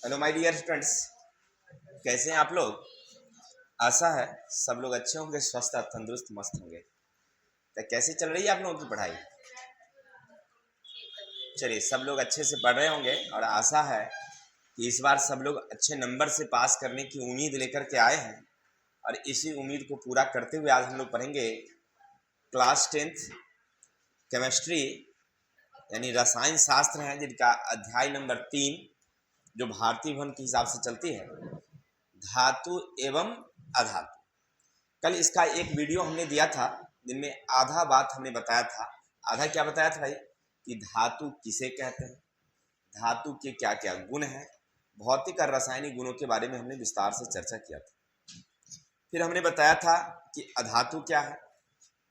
Hello my dear students, कैसे हैं आप लोग। आशा है सब लोग अच्छे होंगे, स्वस्थ और तंदुरुस्त मस्त होंगे। तो कैसे चल रही है आप लोगों की पढ़ाई। चलिए, सब लोग अच्छे से पढ़ रहे होंगे और आशा है कि इस बार सब लोग अच्छे नंबर से पास करने की उम्मीद लेकर के आए हैं। और इसी उम्मीद को पूरा करते हुए आज हम लोग पढ़ेंगे क्लास 10th केमिस्ट्री यानी रसायन शास्त्र है, जिनका अध्याय नंबर 3 जो भारतीय भवन के हिसाब से चलती है, धातु एवं अधातु। कल इसका एक वीडियो हमने दिया था जिनमें आधा बात हमने बताया था। आधा क्या बताया था भाई, कि धातु किसे कहते हैं, धातु के क्या क्या गुण हैं, भौतिक और रासायनिक गुणों के बारे में हमने विस्तार से चर्चा किया था। फिर हमने बताया था कि अधातु क्या है,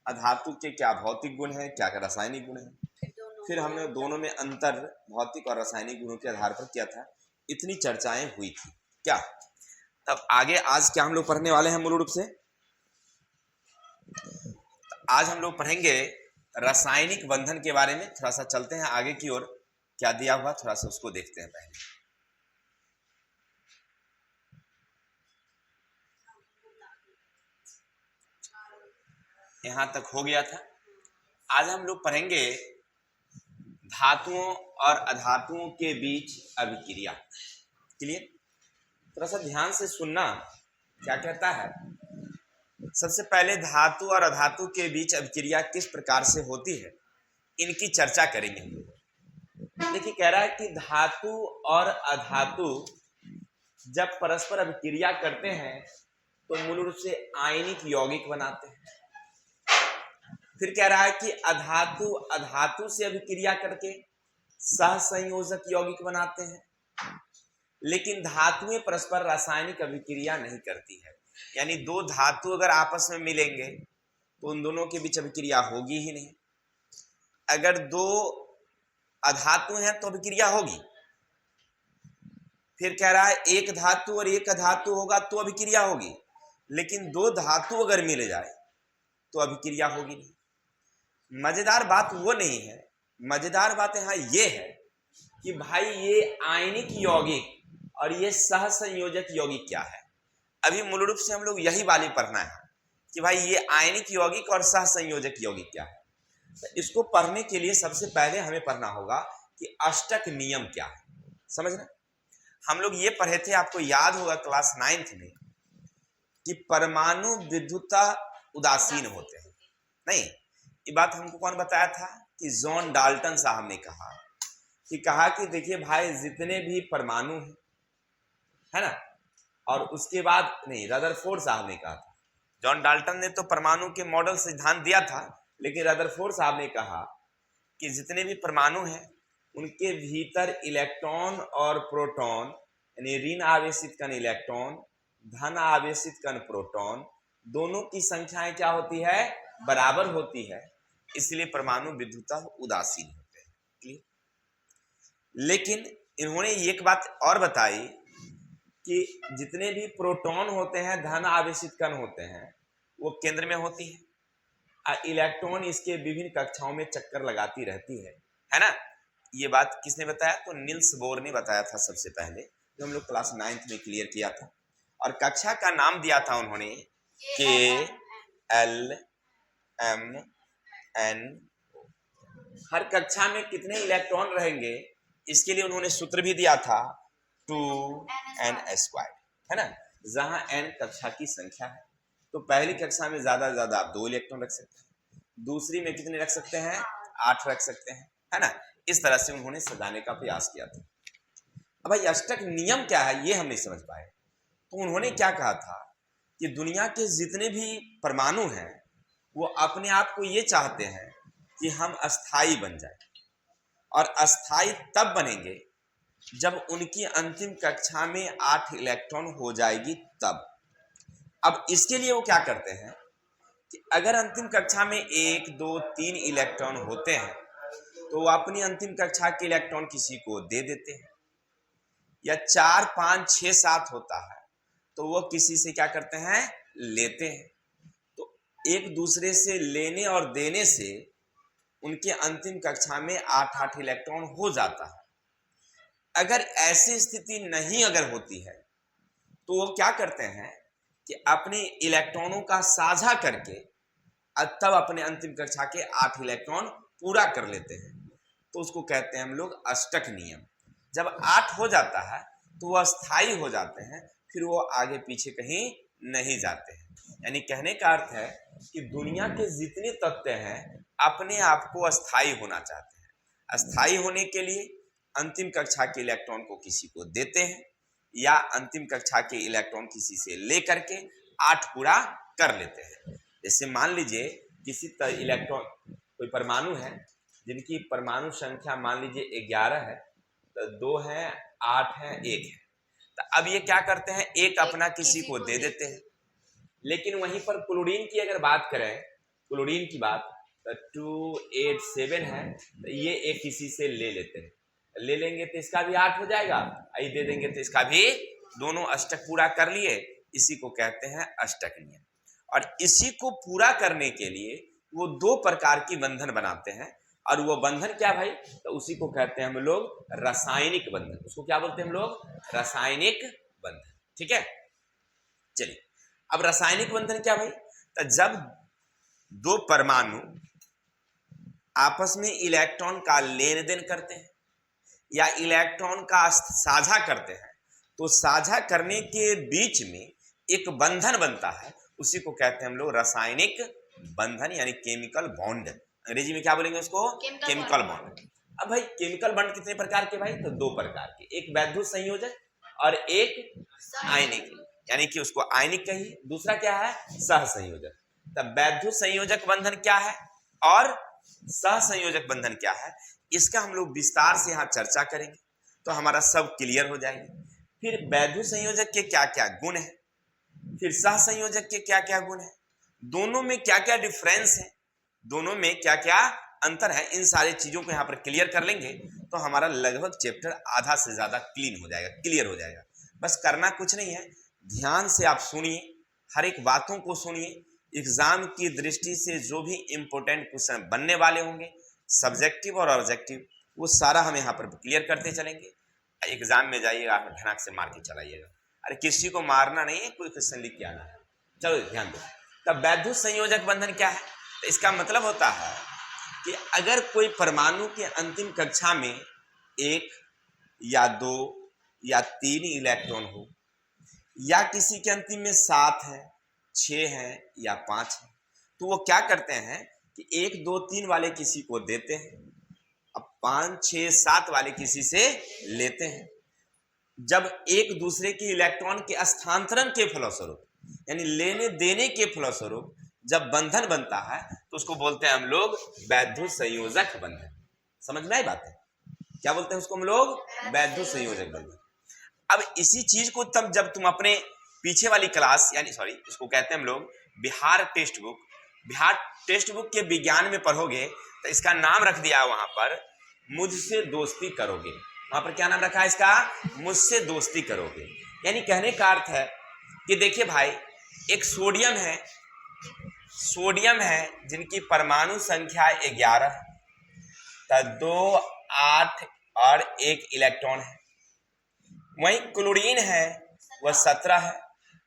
अधातु के क्या भौतिक गुण हैं, क्या क्या रासायनिक गुण हैं। फिर हमने दोनों में अंतर भौतिक और रासायनिक गुणों के आधार पर किया था। इतनी चर्चाएं हुई थी क्या। तब आगे आज क्या हम लोग पढ़ने वाले हैं मूल रूप से, आज हम लोग पढ़ेंगे रासायनिक बंधन के बारे में। थोड़ा सा चलते हैं आगे की ओर, क्या दिया हुआ थोड़ा सा उसको देखते हैं पहले। यहां तक हो गया था। आज हम लोग पढ़ेंगे धातुओं और अधातुओं के बीच अभिक्रिया। क्लियर। थोड़ा सा ध्यान से सुनना क्या कहता है। सबसे पहले धातु और अधातु के बीच अभिक्रिया किस प्रकार से होती है, इनकी चर्चा करेंगे हम लोग। देखिए, कह रहा है कि धातु और अधातु जब परस्पर अभिक्रिया करते हैं तो मूल रूप से आयनिक यौगिक बनाते हैं। फिर कह रहा है कि अधातु अधातु से अभिक्रिया करके सहसंयोजक यौगिक बनाते हैं। लेकिन धातुएं परस्पर रासायनिक अभिक्रिया नहीं करती है, यानी दो धातु अगर आपस में मिलेंगे तो उन दोनों के बीच अभिक्रिया होगी ही नहीं। अगर दो अधातु हैं तो अभिक्रिया होगी। फिर कह रहा है एक धातु और एक अधातु होगा तो अभिक्रिया होगी, लेकिन दो धातु अगर मिल जाए तो अभिक्रिया होगी नहीं। मजेदार बात वो नहीं है, मजेदार बात यहाँ ये है कि भाई ये आयनिक यौगिक और ये सहसंयोजक यौगिक क्या है। अभी मूल रूप से हम लोग यही वाली पढ़ना है कि भाई ये आयनिक यौगिक और सहसंयोजक यौगिक क्या है। तो इसको पढ़ने के लिए सबसे पहले हमें पढ़ना होगा कि अष्टक नियम क्या है। समझ रहे, हम लोग ये पढ़े थे, आपको याद होगा क्लास 9th में, कि परमाणु विद्युता उदासीन होते हैं। नहीं, ये बात हमको कौन बताया था, कि जॉन डाल्टन साहब ने कहा कि देखिए भाई जितने भी परमाणु हैं, है ना, और उसके बाद नहीं, रदरफोर्ड साहब ने कहा था। जॉन डाल्टन ने तो परमाणु के मॉडल सिद्धांत दिया था, लेकिन रदरफोर्ड साहब ने कहा कि जितने भी परमाणु हैं उनके भीतर इलेक्ट्रॉन और प्रोटॉन, यानी ऋण आवेशित कण इलेक्ट्रॉन, धन आवेशित कण प्रोटॉन, दोनों की संख्याएं क्या होती है, बराबर होती है। इसलिए परमाणु विद्युता उदासीन होते हैं। लेकिन इन्होंने एक बात और बताई कि जितने भी प्रोटॉन होते हैं, धन आवेशित कण होते हैं, वो केंद्र में होती है। इलेक्ट्रॉन इसके विभिन्न कक्षाओं में चक्कर लगाती रहती है ना। ये बात किसने बताया, तो नील्स बोर ने बताया था सबसे पहले, जो हम लोग क्लास 9th में क्लियर किया था। और कक्षा का नाम दिया था उन्होंने KLMN। हर कक्षा में कितने इलेक्ट्रॉन रहेंगे इसके लिए उन्होंने सूत्र भी दिया था 2n², है ना, जहां n कक्षा की संख्या है। तो पहली कक्षा में ज्यादा से ज्यादा आप 2 इलेक्ट्रॉन रख सकते हैं, दूसरी में कितने रख सकते हैं, 8 रख सकते हैं, है ना। इस तरह से उन्होंने सजाने का प्रयास किया था। अब भाई अष्टक नियम क्या है ये हम नहीं समझ पाए। तो उन्होंने क्या कहा था कि दुनिया के जितने भी परमाणु हैं वो अपने आप को ये चाहते हैं कि हम अस्थाई बन जाए, और अस्थाई तब बनेंगे जब उनकी अंतिम कक्षा में 8 इलेक्ट्रॉन हो जाएगी तब। अब इसके लिए वो क्या करते हैं कि अगर अंतिम कक्षा में 1, 2, 3 इलेक्ट्रॉन होते हैं तो वो अपनी अंतिम कक्षा के इलेक्ट्रॉन किसी को दे देते हैं, या 4, 5, 6, 7 होता है तो वो किसी से क्या करते हैं, लेते हैं। तो एक दूसरे से लेने और देने से उनके अंतिम कक्षा में 8 इलेक्ट्रॉन हो जाता है। अगर ऐसी स्थिति नहीं अगर होती है तो वो क्या करते हैं कि अपने इलेक्ट्रॉनों का साझा करके तब अपने अंतिम कक्षा के 8 इलेक्ट्रॉन पूरा कर लेते हैं। तो उसको कहते हैं हम लोग अष्टक नियम। जब 8 हो जाता है तो वो अस्थाई हो जाते हैं, फिर वो आगे पीछे कहीं नहीं जाते हैं। यानी कहने का अर्थ है कि दुनिया के जितने तत्व हैं अपने आप को अस्थाई होना चाहते हैं। अस्थाई होने के लिए अंतिम कक्षा के इलेक्ट्रॉन को किसी को देते हैं या अंतिम कक्षा के इलेक्ट्रॉन किसी से लेकर के 8 पूरा कर लेते हैं। जैसे मान लीजिए किसी इलेक्ट्रॉन, कोई परमाणु है जिनकी परमाणु संख्या मान लीजिए 11 है, तो 2 है, 8 है, 1 है। तो अब ये क्या करते हैं, एक अपना किसी को दे देते हैं। लेकिन वहीं पर क्लोरीन की अगर बात करें, क्लोरीन की बात, तो 2, 8, 7 है, तो ये एक किसी से ले लेते हैं। ले लेंगे तो इसका भी 8 हो जाएगा, ये दे देंगे तो इसका भी, दोनों अष्टक पूरा कर लिए। इसी को कहते हैं अष्टक नियम। और इसी को पूरा करने के लिए वो 2 प्रकार की बंधन बनाते हैं। और वो बंधन क्या भाई, तो उसी को कहते हैं हम लोग रासायनिक बंधन। उसको क्या बोलते हैं हम लोग, रासायनिक बंधन। ठीक है, चलिए अब रासायनिक बंधन क्या भाई, तो जब 2 परमाणु आपस में इलेक्ट्रॉन का लेन देन करते हैं या इलेक्ट्रॉन का साझा करते हैं, तो साझा करने के बीच में एक बंधन बनता है, उसी को कहते हैं हम लोग रासायनिक बंधन यानी केमिकल बॉन्ड। अंग्रेजी में क्या बोलेंगे उसको, केमिकल बॉन्ड। अब भाई केमिकल बॉन्ड कितने प्रकार के भाई, तो 2 प्रकार के, एक वैद्युत संयोजक और एक आयनिक, यानी कि उसको आयनिक कहिए। दूसरा क्या है, सह संयोजक। तब वैद्युत संयोजक बंधन क्या है और सह संयोजक बंधन क्या है, इसका हम लोग विस्तार से यहाँ चर्चा करेंगे तो हमारा सब क्लियर हो जाएगी। फिर वैद्युत संयोजक के क्या क्या गुण है, फिर सह संयोजक के क्या क्या गुण है, दोनों में क्या क्या डिफरेंस है, दोनों में क्या क्या अंतर है, इन सारी चीजों को यहाँ पर क्लियर कर लेंगे तो हमारा लगभग चैप्टर आधा से ज्यादा क्लीन हो जाएगा, क्लियर हो जाएगा। बस करना कुछ नहीं है, ध्यान से आप सुनिए, हर एक बातों को सुनिए। एग्जाम की दृष्टि से जो भी इंपॉर्टेंट क्वेश्चन बनने वाले होंगे, सब्जेक्टिव और ऑब्जेक्टिव, वो सारा हम यहाँ पर क्लियर करते चलेंगे। एग्जाम में जाइएगा धड़ाक से मार के चलाइएगा। अरे किसी को मारना नहीं है, कोई क्वेश्चन लिख के आना है। चलो ध्यान दो। तब वैद्युत संयोजक बंधन क्या है, तो इसका मतलब होता है कि अगर कोई परमाणु के अंतिम कक्षा में 1 या 2 या 3 इलेक्ट्रॉन हो, या किसी के अंतिम में 7 है, 6 है या 5 है, तो वो क्या करते हैं कि 1, 2, 3 वाले किसी को देते हैं, अब 5, 6, 7 वाले किसी से लेते हैं। जब एक दूसरे के इलेक्ट्रॉन के स्थानांतरण के फलस्वरूप यानी लेने देने के फलस्वरूप जब बंधन बनता है तो उसको बोलते हैं हम लोग वैद्युत संयोजक बंधन। समझ में आई बात है, क्या बोलते हैं उसको हम लोग, वैद्युत संयोजक बंधन। अब इसी चीज को तब जब तुम अपने पीछे वाली क्लास यानी सॉरी इसको कहते हैं हम लोग बिहार टेक्स्ट बुक के विज्ञान में पढ़ोगे तो इसका नाम रख दिया वहां पर मुझसे दोस्ती करोगे। वहां पर क्या नाम रखा है इसका, मुझसे दोस्ती करोगे। यानी कहने का अर्थ है कि देखिए भाई, एक सोडियम है जिनकी परमाणु संख्या 11 है, तो 2, 8 और 1 इलेक्ट्रॉन है। वहीं क्लोरीन है वह 17 है,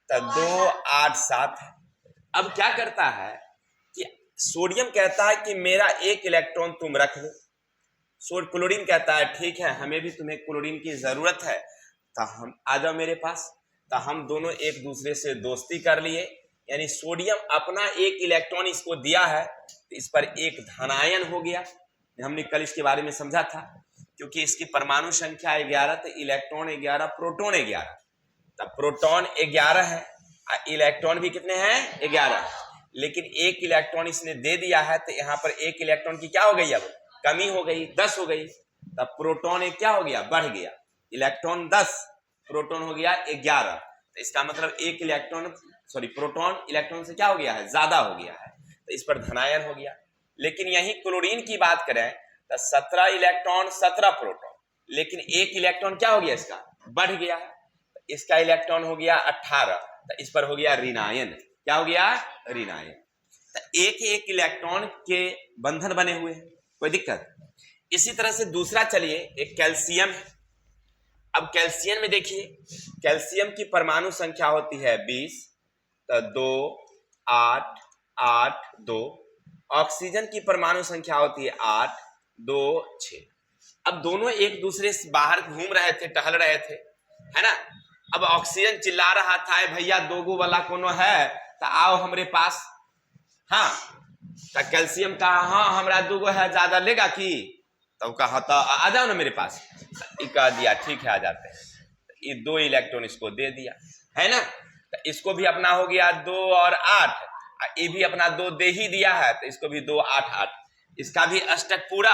तो 2, 8, 7 है। अब क्या करता है कि सोडियम कहता है कि मेरा 1 इलेक्ट्रॉन तुम रख लो, क्लोरीन कहता है ठीक है हमें भी तुम्हें क्लोरीन की जरूरत है, तो हम आ जाओ मेरे पास। तो हम दोनों एक दूसरे से दोस्ती कर लिए, यानी सोडियम अपना 1 इलेक्ट्रॉन इसको दिया है तो इस पर एक धनायन हो गया। हमने कल इसके बारे में समझा था, क्योंकि इसकी परमाणु संख्या 11 तो इलेक्ट्रॉन 11 प्रोटॉन 11, तब प्रोटॉन 11 है और इलेक्ट्रॉन भी कितने हैं 11, लेकिन 1 इलेक्ट्रॉन इसने दे दिया है तो यहाँ पर 1 इलेक्ट्रॉन की क्या हो गई, अब कमी हो गई, 10 हो गई। तब प्रोटॉन एक क्या हो गया, बढ़ गया, इलेक्ट्रॉन 10 प्रोटॉन हो गया 11, तो इसका मतलब 1 इलेक्ट्रॉन प्रोटॉन इलेक्ट्रॉन से क्या हो गया है, ज्यादा हो गया है, तो इस पर धनायन हो गया। लेकिन यही क्लोरीन की बात करें तो 17 इलेक्ट्रॉन 17 प्रोटॉन, लेकिन 1 इलेक्ट्रॉन क्या हो गया इसका, बढ़ गया है, इसका इलेक्ट्रॉन हो गया 18, तो इस पर हो गया ऋणायन। क्या हो गया, ऋणायन। तो एक इलेक्ट्रॉन के बंधन बने हुए हैं, कोई दिक्कत। इसी तरह से दूसरा चलिए, एक कैल्शियम है, अब कैल्शियम में देखिए, कैल्शियम की परमाणु संख्या होती है 20, तो 2 8 8 2। ऑक्सीजन की परमाणु संख्या होती है 8 2 6। अब दोनों एक दूसरे से बाहर घूम रहे थे, टहल रहे थे, है ना। अब ऑक्सीजन चिल्ला रहा था, भैया 2 गो वाला कोनो है तो आओ हमरे पास। हाँ, तो कैल्शियम कहा हाँ हमरा 2 गो है, ज्यादा लेगा कि? तो कहा तो आ जाओ ना मेरे पास। कह दिया ठीक है आ जाते हैं। ये 2 इलेक्ट्रॉन इसको दे दिया, है ना। तो इसको भी अपना हो गया 2 और 8, ये भी अपना 2 दे ही दिया है, तो इसको भी 2 8 8। इसका भी अष्टक पूरा,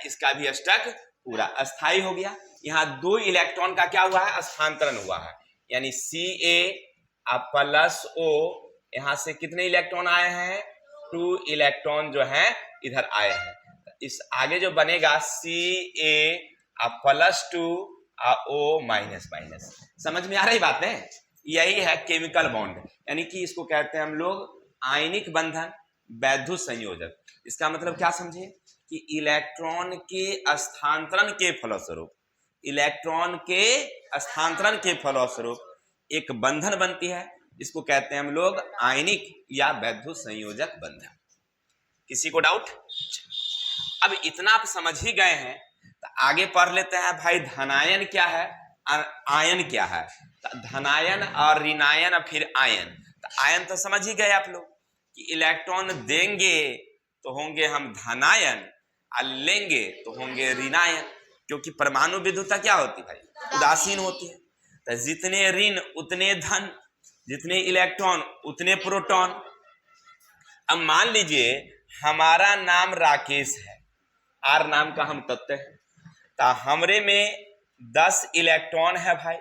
इसका भी अष्टक पूरा, अस्थाई हो गया। यहाँ 2 इलेक्ट्रॉन का क्या हुआ है? स्थानांतरण हुआ है, यानी Ca+O, यहां से कितने इलेक्ट्रॉन आए हैं? 2 इलेक्ट्रॉन जो है इधर आए हैं। इस आगे जो बनेगा Ca+2O-। समझ में आ रही बात है? यही है केमिकल बॉन्ड, यानी कि इसको कहते हैं हम लोग आयनिक बंधन, वैद्युत संयोजक। इसका मतलब क्या समझे कि इलेक्ट्रॉन के स्थानांतरण के फलस्वरूप, इलेक्ट्रॉन के स्थानांतरण के फलस्वरूप एक बंधन बनती है, इसको कहते हैं हम लोग आयनिक या वैद्युत संयोजक बंधन। किसी को डाउट? अब इतना आप समझ ही गए हैं तो आगे पढ़ लेते हैं भाई, धनायन क्या है और आयन क्या है। तो धनायन और ऋणायन और फिर आयन। तो आयन तो समझ ही गए आप लोग कि इलेक्ट्रॉन देंगे तो होंगे हम धनायन और लेंगे तो होंगे ऋणायन, क्योंकि परमाणु विद्युतता क्या होती है भाई? उदासीन होती है। तो जितने ऋण उतने धन, जितने इलेक्ट्रॉन उतने प्रोटॉन। अब मान लीजिए हमारा नाम राकेश है, आर नाम का हम तत्व है, तो हमरे में 10 इलेक्ट्रॉन है भाई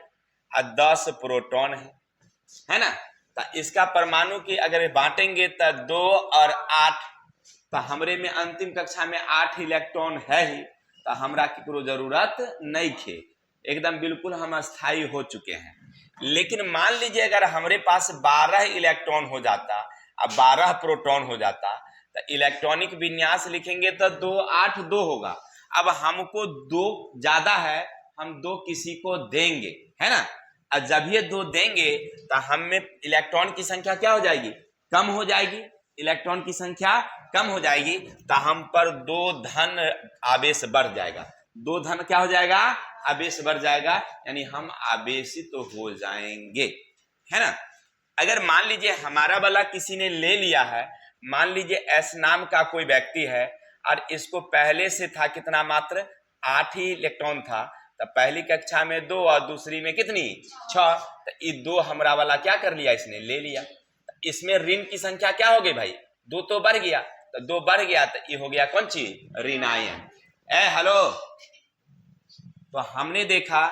और 10 प्रोटॉन है ना। तो इसका परमाणु की अगर बांटेंगे तो 2 और 8, तो हमरे में अंतिम कक्षा में 8 इलेक्ट्रॉन है ही, तो हमरा की जरूरत नहीं थे, एकदम बिल्कुल हम स्थायी हो चुके हैं। लेकिन मान लीजिए अगर हमरे पास 12 इलेक्ट्रॉन हो जाता और 12 प्रोटॉन हो जाता, तो इलेक्ट्रॉनिक विन्यास लिखेंगे तो 2 8 2 होगा। अब हमको 2 ज्यादा है, हम 2 किसी को देंगे, है ना। और जब ये 2 देंगे तो हम में इलेक्ट्रॉन की संख्या क्या हो जाएगी? कम हो जाएगी। इलेक्ट्रॉन की संख्या कम हो जाएगी तो हम पर 2 धन आवेश बढ़ जाएगा। 2 धन क्या हो जाएगा? आवेश बढ़ जाएगा, यानी हम आवेशित तो हो जाएंगे, है ना। अगर मान लीजिए हमारा वाला किसी ने ले लिया है, मान लीजिए एस नाम का कोई व्यक्ति है और इसको पहले से था कितना? मात्र 8 ही इलेक्ट्रॉन था। तो पहली कक्षा में 2 और दूसरी में कितनी? 6। तो ये 2 हमरा वाला क्या कर लिया? इसने ले लिया। तो इसमें ऋण की संख्या क्या हो गई भाई? 2 तो बढ़ गया, तो 2 बढ़ गया तो ये हो गया कौन चीज? ऋणायन। हेलो, तो हमने देखा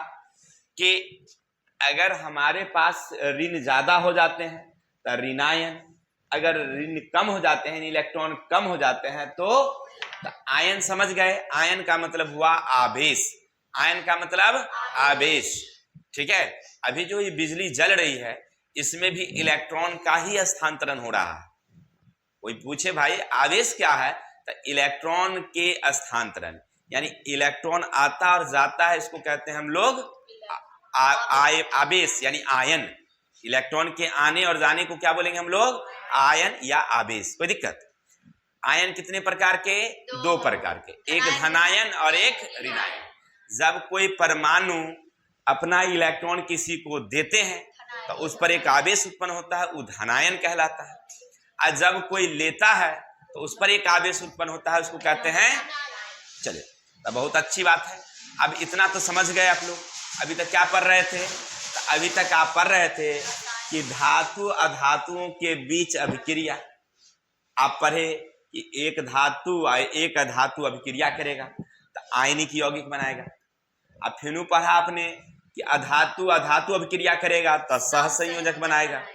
कि अगर हमारे पास ऋण ज्यादा हो जाते हैं तो ऋणायन, अगर ऋण कम हो जाते हैं, इलेक्ट्रॉन कम हो जाते हैं तो आयन। समझ गए? आयन का मतलब हुआ आवेश, आयन का मतलब आवेश, ठीक है। अभी जो ये बिजली जल रही है इसमें भी इलेक्ट्रॉन का ही स्थानांतरण हो रहा है। कोई पूछे भाई आवेश क्या है, तो इलेक्ट्रॉन के स्थानांतरण, यानी इलेक्ट्रॉन आता और जाता है, इसको कहते हैं हम लोग आवेश यानी आयन। इलेक्ट्रॉन के आने और जाने को क्या बोलेंगे हम लोग? आयन या आवेश। कोई दिक्कत? आयन कितने प्रकार के? 2 प्रकार के, एक धनायन और एक ऋणायन। जब कोई परमाणु अपना इलेक्ट्रॉन किसी को देते हैं तो उस पर एक आवेश उत्पन्न होता है, वो धनायन कहलाता है। और जब कोई लेता है तो उस पर एक आवेश उत्पन्न होता है, उसको कहते हैं। चलिए, तो बहुत अच्छी बात है। अब इतना तो समझ गए आप लोग। अभी तक क्या पढ़ रहे थे? तो अभी तक आप पढ़ रहे थे कि धातु अधातुओं के बीच अभिक्रिया। आप पढ़े कि एक धातु और एक अधातु अभिक्रिया करेगा तो आयनिक यौगिक बनाएगा। अब फिर पढ़ा आपने कि अधातु अधातु अभिक्रिया करेगा तो सहसंयोजक बनाएगा।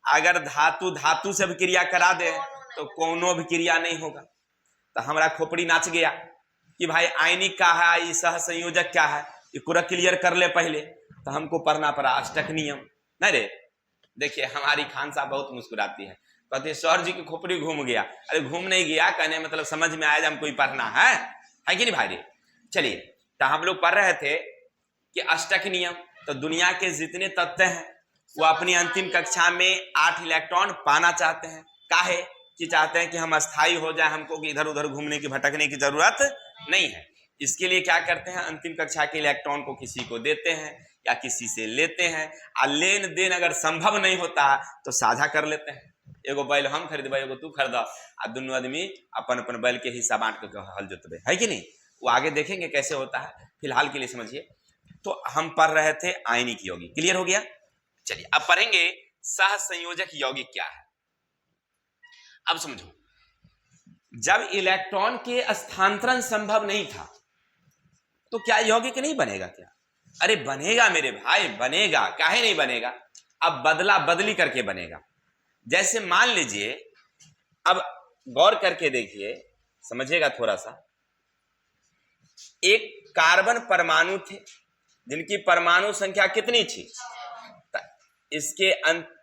अगर धातु धातु से अभिक्रिया करा दे तो कोनो अभिक्रिया नहीं होगा। तो हमारा खोपड़ी नाच गया कि भाई आयनिक क्या है, ये सहसंयोजक क्या है, ये पूरा क्लियर कर ले पहले। तो हमको पढ़ना पड़ा अष्टक नियम। नहीं रे, देखिए हमारी खान साहब बहुत मुस्कुराती है, कहते सर जी की खोपड़ी घूम गया। अरे घूम नहीं गया, कहने मतलब समझ में आया, हमको ही पढ़ना है कि नहीं भाई रे। चलिए, तो हम लोग पढ़ रहे थे कि अष्टक नियम, तो दुनिया के जितने तत्व हैं वो अपनी अंतिम कक्षा में 8 इलेक्ट्रॉन पाना चाहते हैं। काहे कि चाहते हैं कि हम अस्थाई हो जाए, हमको इधर उधर घूमने की भटकने की जरूरत नहीं है। इसके लिए क्या करते हैं, अंतिम कक्षा के इलेक्ट्रॉन को किसी को देते हैं या किसी से लेते हैं, और लेन देन अगर संभव नहीं होता तो साझा कर लेते हैं। एगो बैल हम खरीदबे, एगो तू खरीदा, आ दोनों आदमी अपन अपन बैल के हिस्सा बांट के हल जोतबे, है कि नहीं। वो आगे देखेंगे कैसे होता है, फिलहाल के लिए समझिए। तो हम पढ़ रहे थे आयनिक यौगिक, क्लियर हो गया। चलिए अब पढ़ेंगे सह संयोजक यौगिक क्या है। अब समझो, जब इलेक्ट्रॉन के स्थानांतरण संभव नहीं था तो क्या यौगिक नहीं बनेगा क्या? अरे बनेगा मेरे भाई, बनेगा, काहे नहीं बनेगा। अब बदला बदली करके बनेगा। जैसे मान लीजिए, अब गौर करके देखिए, समझिएगा थोड़ा सा। एक कार्बन परमाणु थे जिनकी परमाणु संख्या कितनी थी, इसके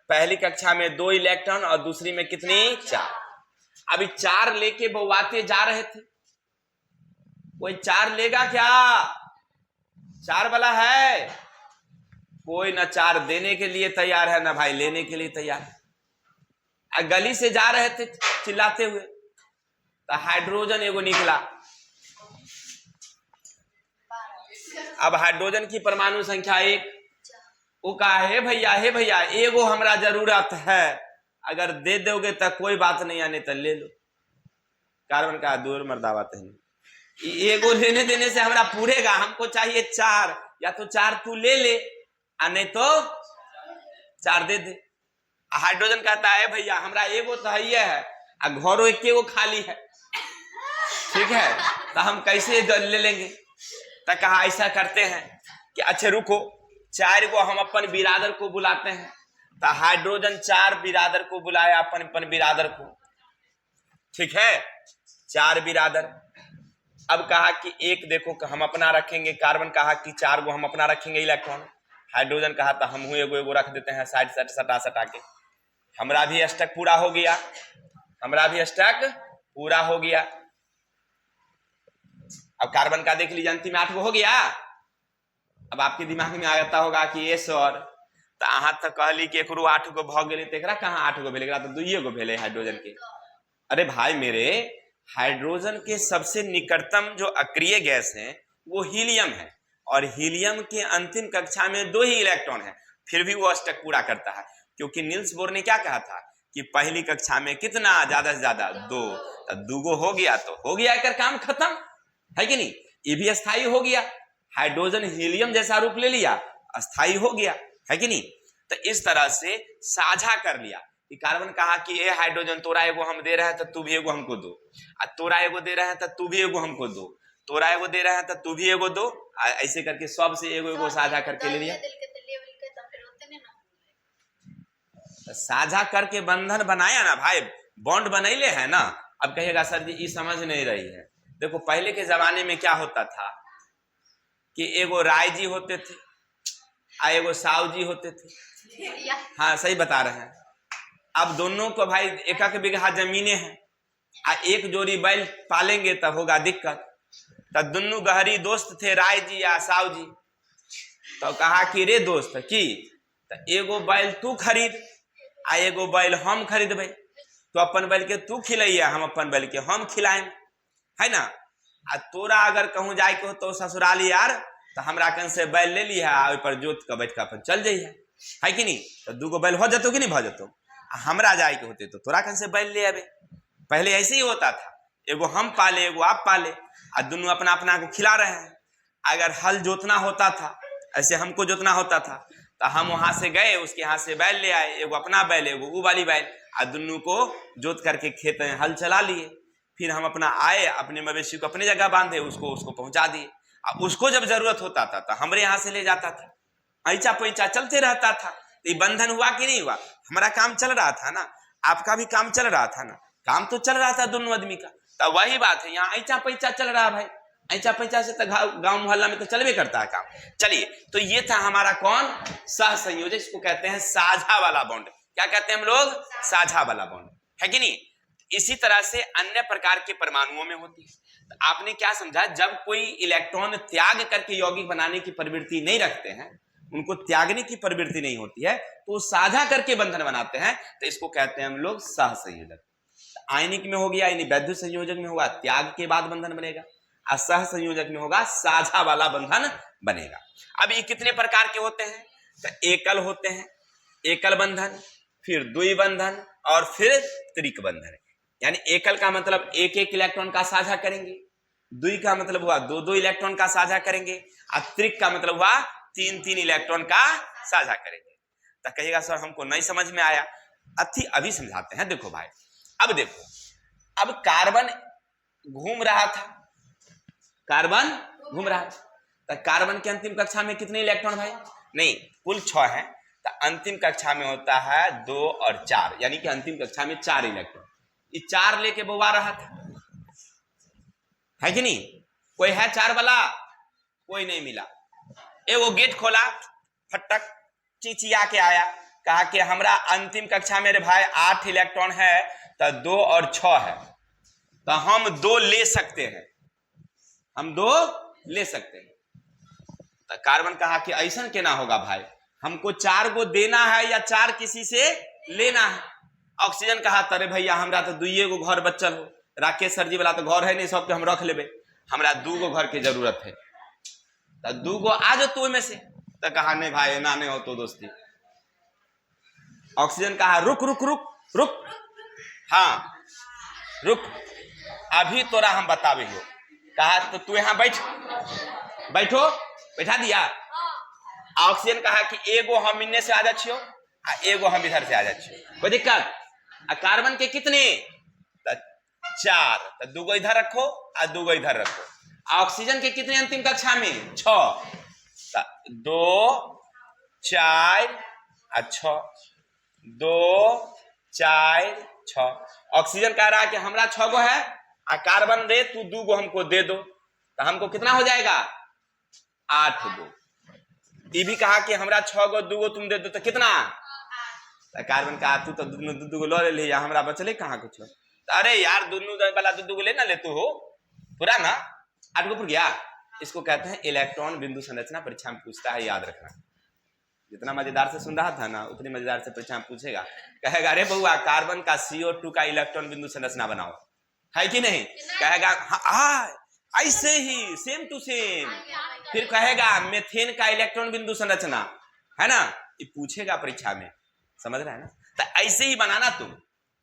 पहली कक्षा में 2 इलेक्ट्रॉन और दूसरी में कितनी, 4। अभी 4 लेके बौआते जा रहे थे, कोई 4 लेगा क्या? 4 वाला है कोई? ना 4 देने के लिए तैयार है ना भाई लेने के लिए तैयार है। गली से जा रहे थे चिल्लाते हुए, तो हाइड्रोजन एगो निकला। अब हाइड्रोजन की परमाणु संख्या 1। वो कहा हे भैया एगो हमरा जरूरत है, अगर दे दोगे तो कोई बात नहीं, आने तो ले लो। कार्बन का दूर मर्दावत है, एगो लेने देने से हमरा पूरेगा, हमको चाहिए 4, या तो 4 तू ले ले, नहीं तो 4 दे दे। हाइड्रोजन कहता है भैया हमरा एगो तो है, घरों एक एगो खाली है, ठीक है, तो हम कैसे ले लेंगे। तो कहा ऐसा करते हैं कि अच्छा रुको, 4 को हम अपन बिरादर को बुलाते हैं। तो हाइड्रोजन 4 बिरादर को बुलाया, अपन बिरादर को, ठीक है, 4 बिरादर। अब कहा कि एक देखो हम अपना रखेंगे, कार्बन कहा कि 4 को हम अपना रखेंगे इलेक्ट्रॉन। हाइड्रोजन कहा था हम एगो रख देते हैं साइड सटा के, हमरा भी अष्टक पूरा हो गया, हमरा भी अष्टक पूरा हो गया। अब कार्बन का देख लीजिए अंतिम 8 गो हो गया। अब आपके दिमाग में आ जाता होगा कि ये सर तो अहाँ तो कहली कि एकरो 8 गो भ गेले, तो कहाँ 8 गो भेले, तो 2 गो भेले हाइड्रोजन के। अरे भाई मेरे, हाइड्रोजन के सबसे निकटतम जो अक्रिय गैस है वो हीलियम है, और हीलियम के अंतिम कक्षा में 2 ही इलेक्ट्रॉन है, फिर भी वो अष्टक पूरा करता है। क्योंकि नील्स बोर ने क्या कहा था कि पहली कक्षा में कितना, ज्यादा से ज्यादा 2, तो 2 गो हो गया तो हो गया, एक काम खत्म, है कि नहीं। ये भी अस्थाई हो गया, हाइड्रोजन हीलियम जैसा रूप ले लिया, अस्थाई हो गया, है कि नहीं। तो इस तरह से साझा कर लिया कि कार्बन कहा कि ए हाइड्रोजन तोरा एगो हम दे रहे हैं तो तू भी एगो हमको दो, तोरा एगो दे रहे हैं तो तू भी एगो हमको दो, तोरा एगो दे रहे हैं तो तू भी एगो दो, ऐसे करके सबसे एगो साझा करके ले लिया। साझा करके बंधन बनाया ना भाई, बॉन्ड बनैले है ना। अब कहिएगा सर जी ये समझ नहीं रही है। देखो पहले के जमाने में क्या होता था कि एगो राय जी होते थे और एगो साव जी होते थे, हाँ सही बता रहे हैं। अब दोनों को भाई 1 बीघा जमीनें हैं, एक जोड़ी बैल पालेंगे तब होगा दिक्कत। तब दोनों गहरी दोस्त थे राय जी या साव जी, तो कहा कि रे दोस्त की तो एगो बैल तू खरीद आ एगो बैल हम खरीदबे, तो अपन बैल के तू खिलैया, हम अपन बैल के हम खिलाएं, है ना। आ तोरा अगर कहूँ जाए के हो तो ससुराल यार, तो हमरा कन से बैल ले लिया, पर जोत के बैठ के अपन चल जाइए, है कि नहीं। तो 2 गो बैल हो जतो कि नहीं भ जतो। हमरा जाए के होते तो तोरा कन से बैल ले आवे। पहले ऐसे ही होता था, एगो हम पाले एगो आप पाले, और दोनों अपना अपना को खिला रहे हैं। अगर हल जोतना होता था, ऐसे हमको जोतना होता था, तो हम वहां से गए, उसके यहाँ से बैल ले आए, एगो अपना बैल एगो वो वाली बैल, और दोनों को जोत करके खेत में हल चला लिए। फिर हम अपना आए, अपने मवेशी को अपनी जगह बांधे, उसको पहुंचा दिए। अब उसको जब जरूरत होता था तो हमरे यहाँ से ले जाता था, ऐचा पैचा चलते रहता था। तो बंधन हुआ कि नहीं हुआ, हमारा काम चल रहा था ना, आपका भी काम चल रहा था ना, काम तो चल रहा था दोनों आदमी का। तो वही बात है, यहाँ ऐचा पैचा चल रहा भाई, ऐचा पैचा से तो गांव मोहल्ला में तो चलवे करता है काम। चलिए, तो ये था हमारा कौन, सह संयोजक, इसको कहते हैं साझा वाला बॉन्ड। क्या कहते हैं हम लोग, साझा वाला बॉन्ड, है कि नहीं। इसी तरह से अन्य प्रकार के परमाणुओं में होती है। तो आपने क्या समझा, जब कोई इलेक्ट्रॉन त्याग करके यौगिक बनाने की प्रवृत्ति नहीं रखते हैं, उनको त्यागने की प्रवृत्ति नहीं होती है, तो साझा करके बंधन बनाते हैं, तो इसको कहते हैं हम लोग सहसंयोजक। आयनिक में हो गया यानी वैद्युत संयोजक में होगा त्याग के बाद बंधन बनेगा, और सह संयोजक में होगा साझा वाला बंधन बनेगा। अब ये कितने प्रकार के होते हैं, तो एकल होते हैं, एकल बंधन, फिर द्वि बंधन और फिर त्रिक बंधन। यानी एकल का मतलब एक एक इलेक्ट्रॉन का साझा करेंगे, द्वि का मतलब हुआ दो दो इलेक्ट्रॉन का साझा करेंगे, और त्रिक का मतलब हुआ तीन तीन इलेक्ट्रॉन का साझा करेंगे। तो कहिएगा सर हमको नहीं समझ में आया, अभी समझाते हैं। देखो भाई, अब देखो, अब कार्बन घूम रहा था, कार्बन घूम रहा था, तो कार्बन के अंतिम कक्षा में कितने इलेक्ट्रॉन भाई, नहीं कुल 6 है, तो अंतिम कक्षा में होता है 2 और 4, यानी कि अंतिम कक्षा में 4 इलेक्ट्रॉन। ये 4 लेके बोवा रहा था, है कि नहीं? कोई है 4 वाला? कोई नहीं मिला। वो गेट खोला, फटक चिचिया के आया, कहा कि हमरा अंतिम कक्षा में रे भाई 8 इलेक्ट्रॉन है, तो 2 और 6 है, तो हम 2 ले सकते हैं, हम 2 ले सकते हैं। तो कार्बन कहा कि ऐसा केना होगा भाई, हमको 4 को देना है या 4 किसी से लेना है। ऑक्सीजन कहा तरे भैया हमरा तो 2 गो घर बचल हो, राकेश सर जी वाला तो घर है नहीं, सबके हम रख लेबे, हमरा 2 गो घर की जरूरत है, तो 2 गो आ जाओ में से। तो कहा नहीं भाई ना नहीं हो तो दोस्ती। ऑक्सीजन कहा रुक रुक रुक रुक, हाँ रुक, अभी तोरा हम बतावे हो। कहा तो तू यहाँ बैठ, बैठो, बैठा दिया। ऑक्सीजन कहा कि एगो हम इन्ने से आ जा छियो, एगो हम इधर से आ जा छियो, कोई दिक्कत? कार्बन के कितने? 4, तो 2 गो इधर रखो और 2 गो इधर रखो। ऑक्सीजन के कितने अंतिम कक्षा में? 6, 2 4 और 6, 2 4 6। ऑक्सीजन कह रहा है कि हमरा 6 गो है, और कार्बन दे तू 2 गो हमको दे दो, तो हमको कितना हो जाएगा? 8 गो। ये भी कहा कि हमरा 6 गो 2 गो तुम दे दो, तो कितना? तो कार्बन कहा तू तो 2 गो ले लिया, हमरा बचले कहाँ कुछ। अरे यार दोनों वाला 2 गो लेना लेते हो, पूरा ना 8 गो पूरा गया। इसको कहते हैं इलेक्ट्रॉन बिंदु संरचना, परीक्षा में पूछता है, याद रखना। जितना मजेदार से सुन रहा था ना, उतनी मजेदार से परीक्षा में पूछेगा, कहेगा अरे बउआ कार्बन का CO2 का इलेक्ट्रॉन बिंदु संरचना बनाओ, है कि नहीं? कहेगा हाँ ऐसे ही सेम टू सेम। फिर कहेगा मेथेन का इलेक्ट्रॉन बिंदु संरचना, है ना? ये पूछेगा परीक्षा में, समझ रहा है ना? तो ऐसे ही बनाना तुम,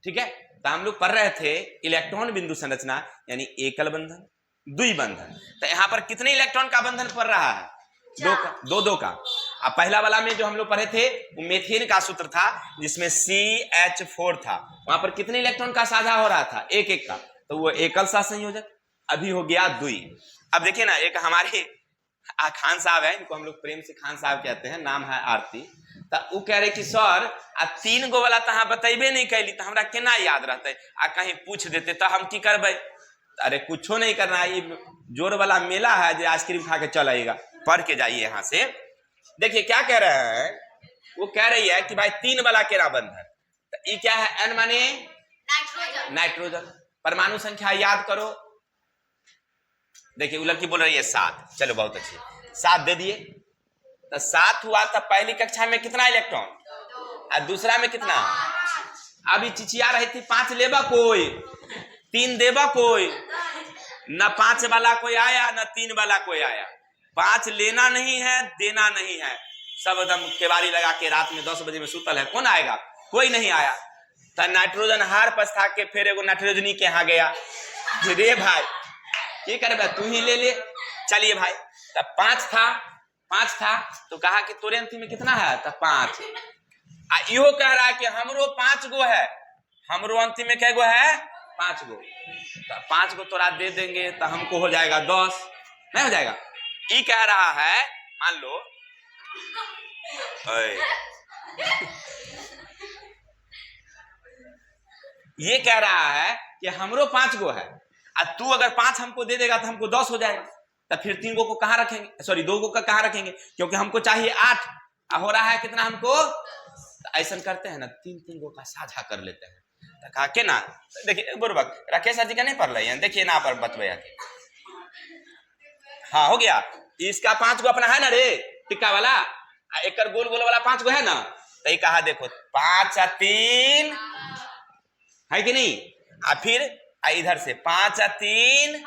ठीक है? तो हम लोग पढ़ रहे थे इलेक्ट्रॉन बिंदु संरचना, यानी एकल बंधन, द्वि बंधन। तो यहाँ पर कितने इलेक्ट्रॉन का बंधन पड़ रहा है? 2 का। अब पहला वाला में जो हम लोग पढ़े थे वो मेथेन का सूत्र था, जिसमें CH4 था, वहां पर कितने इलेक्ट्रॉन का साझा हो रहा था? 1 का, तो वो एकल सहसंयोजक। अभी हो गया द्वि। अब देखिए ना, एक हमारे खान साहब है, इनको हम लोग प्रेम से खान साहब कहते हैं, नाम है आरती। तो वो कह रहे कि सर 3 गो वाला तो बतेबे नहीं कैली, तो हमरा केना याद रहते, आ कहीं पूछ देते तो हम की करबे? अरे कुछो नहीं करना, ये जोर वाला मेला है जो आइसक्रीम खा के चल आएगा। पढ़ के जाइए यहाँ से। देखिए क्या कह रहे हैं, वो कह रही है कि भाई 3 वाला केरा बंधन, तो ये क्या है? N माने नाइट्रोजन। परमाणु संख्या याद करो। देखिए वो लड़की बोल रही है 7, चलो बहुत अच्छी, 7 दे दिए, तो 7 हुआ। तो पहली कक्षा में कितना इलेक्ट्रॉन, और दूसरा में कितना? अभी चिचिया रही थी 5 लेबा कोई, 3 देबा कोई, न 5 वाला कोई आया न 3 वाला कोई आया। 5 लेना नहीं है, देना नहीं है, सब एकदम केवारी लगा के रात में 10 बजे में सुतल है, कौन आएगा? कोई नहीं आया। तो नाइट्रोजन हार पछता के फिर एगो नाइट्रोजनी के यहाँ गया, रे भाई की करे तू ही ले ले, चलिए भाई। तब 5 था, तो कहा कि तोरे अंतिम में कितना है? तो 5। इहो कह रहा है कि हमरो 5 गो है, हमरो अंतिम में कै गो है? 5 गो। तो 5 गो तोरा दे देंगे तो हमको हो जाएगा 10, नहीं हो जाएगा? ये कह रहा है, मान लो ये कह रहा है कि हमरो 5 गो है, और तू अगर 5 हमको दे देगा तो हमको 10 हो जाएगा। तो फिर 3 गो को कहाँ रखेंगे, सॉरी 2 गो का कहाँ रखेंगे, क्योंकि हमको चाहिए 8, हो रहा है कितना हमको? तो ऐसा करते हैं ना, 3 गो का साझा कर लेते हैं। रखा के ना, देखिए बुर्बक राकेश सर जी का नहीं पढ़ रहे हैं, देखिए ना पर बतवे। हाँ हो गया, इसका 5 गो अपना है ना रे टिक्का वाला, एक गोल गोल वाला 5 गो है ना, तो ये कहा देखो 5 और 3 है कि नहीं, और फिर इधर से 5 और 3,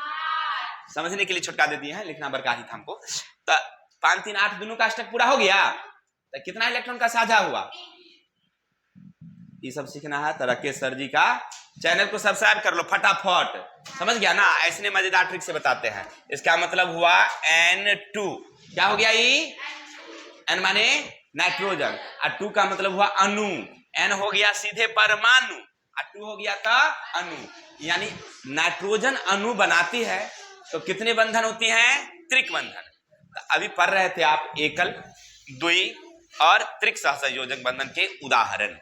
समझने के लिए छुटका दे दिए हैं, लिखना बरका ही था हमको। तो 5 3 8 दोनों का अष्टक पूरा हो गया, तो कितना इलेक्ट्रॉन का साझा हुआ, ये सब सीखना है तो राकेश सर जी का चैनल को सब्सक्राइब कर लो फटाफट। समझ गया ना, ऐसे मजेदार ट्रिक से बताते हैं। इसका मतलब हुआ N2, क्या हो गया ये, N माने नाइट्रोजन, और 2 का मतलब हुआ अणु, N हो गया सीधे परमाणु, और 2 हो गया था अणु। यानी नाइट्रोजन अणु बनाती है तो कितने बंधन होती हैं, त्रिक बंधन। तो अभी पढ़ रहे थे आप एकल, द्वि और त्रिक सहसंयोजक बंधन के उदाहरण।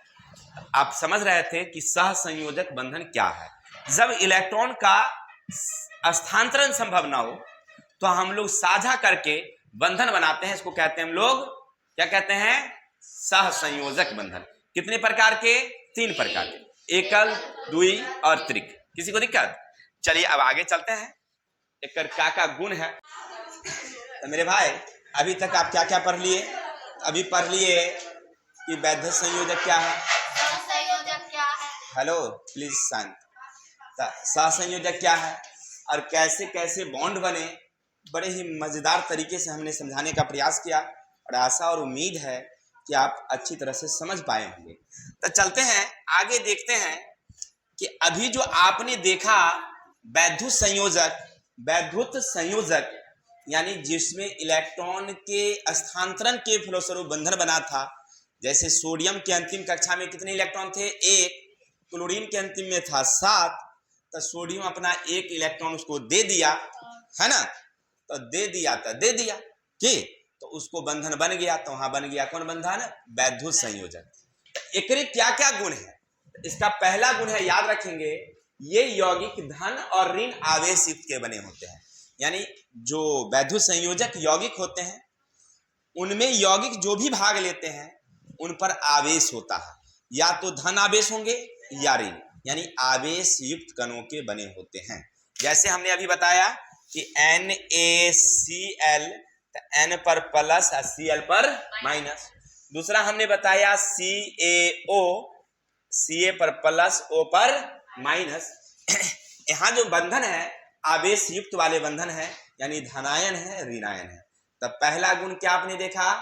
आप समझ रहे थे कि सहसंयोजक बंधन क्या है। जब इलेक्ट्रॉन का स्थानांतरण संभव ना हो तो हम लोग साझा करके बंधन बनाते हैं, इसको कहते हैं हम लोग क्या कहते हैं, सहसंयोजक बंधन। कितने प्रकार के, 3 प्रकार के, एकल, द्वि और त्रिक। किसी को दिक्कत, चलिए अब आगे चलते हैं। एक का गुण है। तो मेरे भाई अभी तक आप क्या क्या पढ़ लिए, अभी पढ़ लिए कि वैध संयोजक क्या है, सहसंयोजक क्या है, हेलो प्लीज शांत, सहसंयोजक क्या है और कैसे कैसे बॉन्ड बने, बड़े ही मजेदार तरीके से हमने समझाने का प्रयास किया, और आशा और उम्मीद है कि आप अच्छी तरह से समझ पाए होंगे। तो चलते हैं आगे, देखते हैं कि अभी जो आपने देखा वैद्युत संयोजक, वैद्युत संयोजक यानी जिसमें इलेक्ट्रॉन के स्थानांतरण के फलस्वरूप बंधन बना था। जैसे सोडियम के अंतिम कक्षा में कितने इलेक्ट्रॉन थे, 1, क्लोरीन के अंतिम में था 7, तो सोडियम अपना 1 इलेक्ट्रॉन उसको दे दिया, है ना, तो दे दिया कि तो उसको बंधन बन गया, तो वहां बन गया कौन बंधन, वैद्युत संयोजक। तो एकरे क्या क्या गुण है, इसका पहला गुण है, याद रखेंगे, ये यौगिक धन और ऋण आवेश युक्त के बने होते हैं। यानी जो वैद्युत संयोजक यौगिक होते हैं उनमें यौगिक जो भी भाग लेते हैं उन पर आवेश होता है, या तो धन आवेश होंगे या ऋण, यानी आवेश युक्त कणों के बने होते हैं। जैसे हमने अभी बताया कि NaCl, N पर प्लस और Cl पर माइनस। दूसरा हमने बताया CaO, Ca पर प्लस, O पर माइनस। यहाँ जो बंधन है आवेश युक्त वाले बंधन है, यानी धनायन है, ऋणायन है। तब पहला गुण क्या आपने देखा,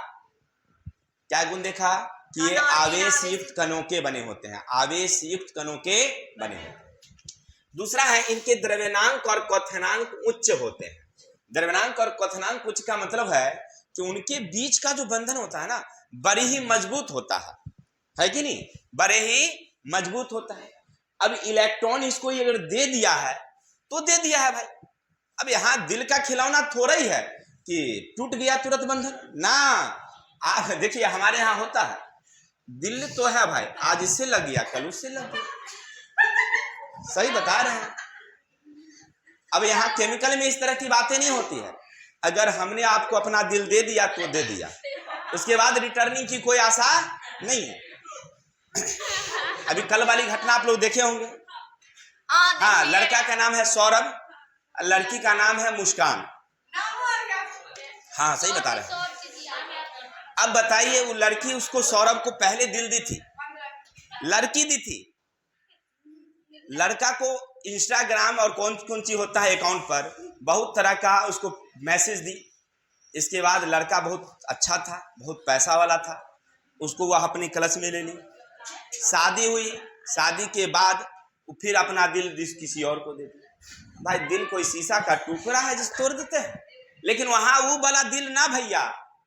क्या गुण देखा कि ये आवेश युक्त कणों के बने होते हैं, आवेश युक्त कणों के बने होते हैं। दूसरा है इनके द्रव्यनांक और क्वथनांक उच्च होते हैं। द्रव्यनांक और क्वथनांक उच्च का मतलब है कि उनके बीच का जो बंधन होता है ना बड़े ही मजबूत होता है कि नहीं, बड़े ही मजबूत होता है। अब इलेक्ट्रॉन इसको अगर दे दिया है तो दे दिया है भाई। अब यहाँ दिल का खिलौना थोड़ा ही है कि टूट गया तुरंत बंधन ना। आप देखिए हमारे यहाँ होता है, दिल तो है भाई, आज इससे लग गया कल उससे लग गया, सही बता रहे हैं। अब यहाँ केमिकल में इस तरह की बातें नहीं होती है। अगर हमने आपको अपना दिल दे दिया तो दे दिया, उसके बाद रिटर्निंग की कोई आशा नहीं है। अभी कल वाली घटना आप लोग देखे होंगे। हाँ, लड़का का नाम है सौरभ, लड़की का नाम है मुस्कान। हाँ सही बता रहे हैं। अब बताइए वो लड़की उसको सौरभ को पहले दिल दी थी, लड़की दी थी, लड़का को इंस्टाग्राम और कौन कौन सी होता है अकाउंट पर बहुत तरह का उसको मैसेज दी। इसके बाद लड़का बहुत अच्छा था, बहुत पैसा वाला था, उसको वह अपनी क्लच में ले ली। शादी हुई, शादी के बाद फिर अपना दिल किसी और को दे दिया। भाई दिल कोई शीशा का टुकड़ा है जिस तोड़ देते हैं, लेकिन वहां वो वाला दिल ना भैया,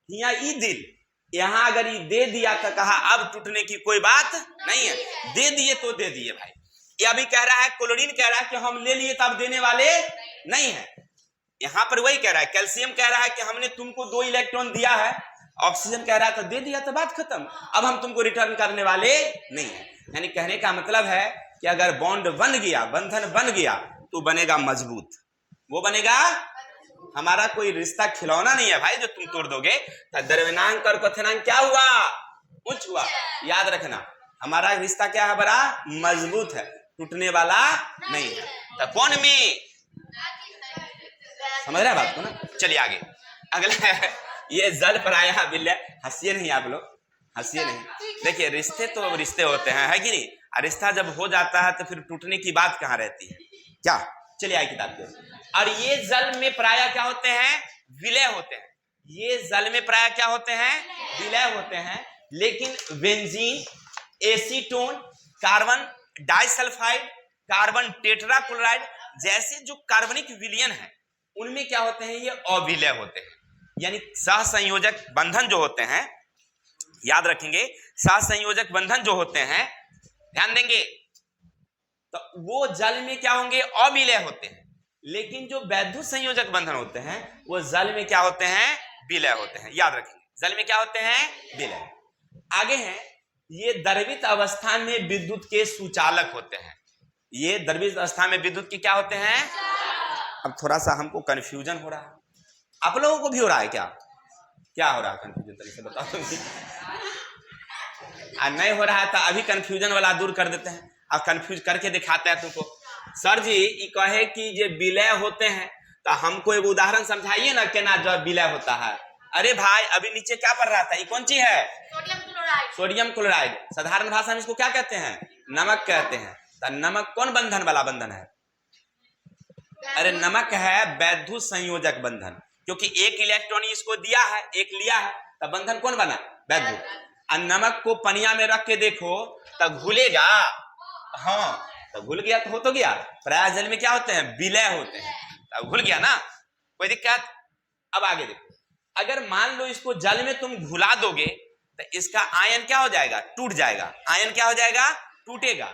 यहाँ ई दिल, यहाँ अगर ये दे दिया तो कहा अब टूटने की कोई बात नहीं है, दे दिए तो दे दिए भाई। ये अभी कह रहा है, क्लोरीन कह रहा है कि हम ले लिए तब देने वाले नहीं है। यहाँ पर वही कह रहा है, कैल्शियम कह रहा है कि हमने तुमको 2 इलेक्ट्रॉन दिया है, ऑक्सीजन कह रहा है तो दे दिया तो बात खत्म, अब हम तुमको रिटर्न करने वाले नहीं है। यानी कहने का मतलब है कि अगर बॉन्ड बन गया, बंधन बन गया तो बनेगा मजबूत, वो बनेगा। हमारा कोई रिश्ता खिलौना नहीं है भाई जो तुम तोड़ दोगे। तो द्रव्यनांक और क्वथनांक क्या हुआ, उच्च हुआ। याद रखना हमारा रिश्ता क्या है, बड़ा मजबूत है। टूटने वाला नहीं है। तो कौन में, समझ रहे हैं बात को ना। चलिए आगे, अगला ये जल पराया विलय। हंसिए नहीं आप लोग, हंसिए नहीं। देखिए रिश्ते तो रिश्ते होते हैं, है कि नहीं। और रिश्ता जब हो जाता है तो फिर टूटने की बात कहाँ रहती है क्या। चलिए आगे किताब की ओर। और ये जल में प्राय क्या होते हैं, विलय होते हैं। ये जल में प्राय क्या होते हैं, विलय होते हैं। लेकिन benzene, acetone, carbon disulphide, carbon tetrachloride जैसे जो कार्बनिक विलयन है उनमें क्या होते हैं, ये अविलय होते हैं। यानी सहसंयोजक बंधन जो होते हैं, याद रखेंगे, सहसंयोजक बंधन जो होते हैं, ध्यान देंगे, तो वो जल में क्या होंगे, अविलय होते हैं। लेकिन जो वैद्युत संयोजक बंधन होते हैं वो जल में क्या होते हैं, विलय होते हैं। याद रखेंगे, जल में क्या होते हैं, विलय। आगे हैं, ये द्रवित अवस्था में विद्युत के सुचालक होते हैं। ये द्रवित अवस्था में विद्युत के क्या होते हैं। अब थोड़ा सा हमको कंफ्यूजन हो रहा है, आप लोगों को भी हो रहा है क्या, क्या हो रहा है कंफ्यूजन, तरीके से बताओ। नहीं हो रहा है तो अभी कंफ्यूजन वाला दूर कर देते हैं, अब कंफ्यूज करके दिखाते हैं तुमको। सर जी ये कहे कि ये विलय होते हैं तो हमको एक उदाहरण समझाइए ना, केना जब विलय होता है। अरे भाई अभी नीचे क्या पढ़ रहा था, ये कौन चीज है, सोडियम क्लोराइड। Sodium chloride. साधारण भाषा में इसको क्या कहते हैं, नमक कहते हैं। तो नमक कौन बंधन वाला बंधन है, अरे नमक है वैद्युत संयोजक बंधन, क्योंकि एक इलेक्ट्रॉन इसको दिया है, एक लिया है, तो बंधन कौन बना, वैद्युत। और नमक को पनिया में रख के देखो तो घुलेगा, हाँ तो घुल गया तो हो तो गया। प्राय जल में क्या होते हैं, विलय होते हैं, तो घुल गया ना, कोई दिक्कत। अब आगे देखो, अगर मान लो इसको जल में तुम घुला दोगे तो इसका आयन क्या हो जाएगा, टूट जाएगा। आयन क्या हो जाएगा, टूटेगा।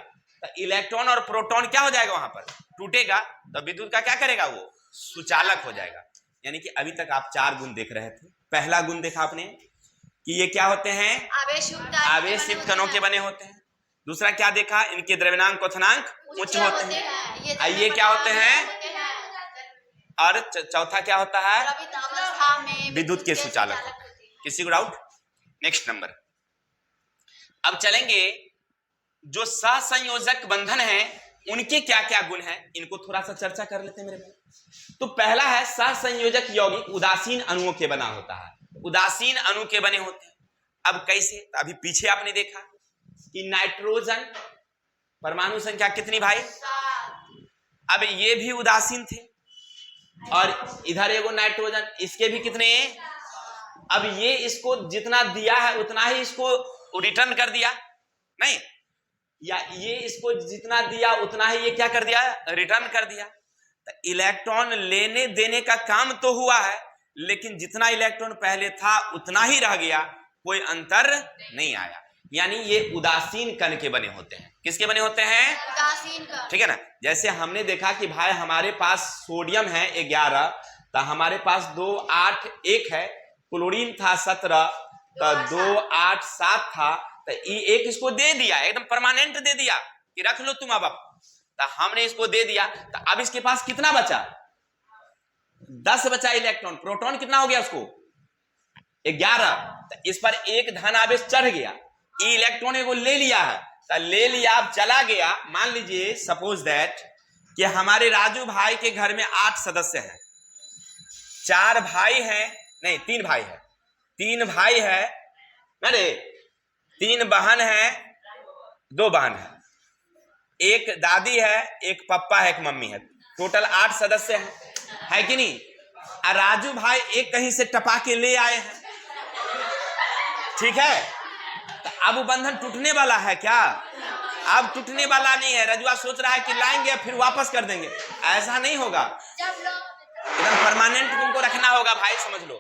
तो इलेक्ट्रॉन और प्रोटॉन क्या हो जाएगा, वहां पर टूटेगा। तो विद्युत का क्या करेगा, वो सुचालक हो जाएगा। यानी कि अभी तक आप 4 गुण देख रहे थे। पहला गुण देखा आपने कि ये क्या होते हैं, आवेश युक्त कणों के बने होते हैं। दूसरा क्या देखा, इनके द्रव्यनांक क्वथनांक उच्च होते हैं। ये क्या होते हैं, और चौथा क्या होता है, विद्युत के सुचालक होते हैं। किसी को डाउट, नेक्स्ट नंबर। अब चलेंगे जो सहसंयोजक बंधन है उनके क्या क्या गुण हैं, इनको थोड़ा सा चर्चा कर लेते हैं मेरे भाई। तो पहला है सहसंयोजक यौगिक उदासीन अणुओं के बना होता है, उदासीन अणु के बने होते हैं। अब कैसे, तो अभी पीछे आपने देखा कि नाइट्रोजन परमाणु संख्या कितनी भाई, अब ये भी उदासीन थे, और इधर एगो नाइट्रोजन, इसके भी कितने, अब ये इसको जितना दिया है उतना ही इसको रिटर्न कर दिया, नहीं, या ये इसको जितना दिया उतना ही ये क्या कर दिया, रिटर्न कर दिया। तो इलेक्ट्रॉन लेने देने का काम तो हुआ है, लेकिन जितना इलेक्ट्रॉन पहले था उतना ही रह गया, कोई अंतर नहीं आया। यानी ये उदासीन कण के बने होते हैं। किसके बने होते हैं, उदासीन का, ठीक है ना। जैसे हमने देखा कि भाई हमारे पास सोडियम है 11, तो हमारे पास 2 8 1 है, क्लोरीन था 17, तो 2 8 7 था, तो एक इसको दे दिया, एकदम परमानेंट दे दिया कि रख लो तुम। अब तो हमने इसको दे दिया, तो अब इसके पास कितना बचा, 10 बचा इलेक्ट्रॉन। प्रोटॉन कितना हो गया उसको, 11। तो इस पर एक धन आवेश चढ़ गया, इलेक्ट्रॉन को ले लिया है, तो ले लिया, अब चला गया। मान लीजिए सपोज दैट कि हमारे राजू भाई के घर में 8 सदस्य हैं, 4 भाई हैं, नहीं 3 भाई है, 3 भाई है, अरे 3 बहन है, 2 बहन है, एक दादी है, एक पप्पा है, एक मम्मी है, टोटल 8 सदस्य है कि नहीं। और राजू भाई एक कहीं से टपा के ले आए हैं, ठीक है। तो अब वो बंधन टूटने वाला है क्या, अब टूटने वाला नहीं है। रजुआ सोच रहा है कि लाएंगे फिर वापस कर देंगे, ऐसा नहीं होगा, एकदम परमानेंट तुमको रखना होगा भाई, समझ लो।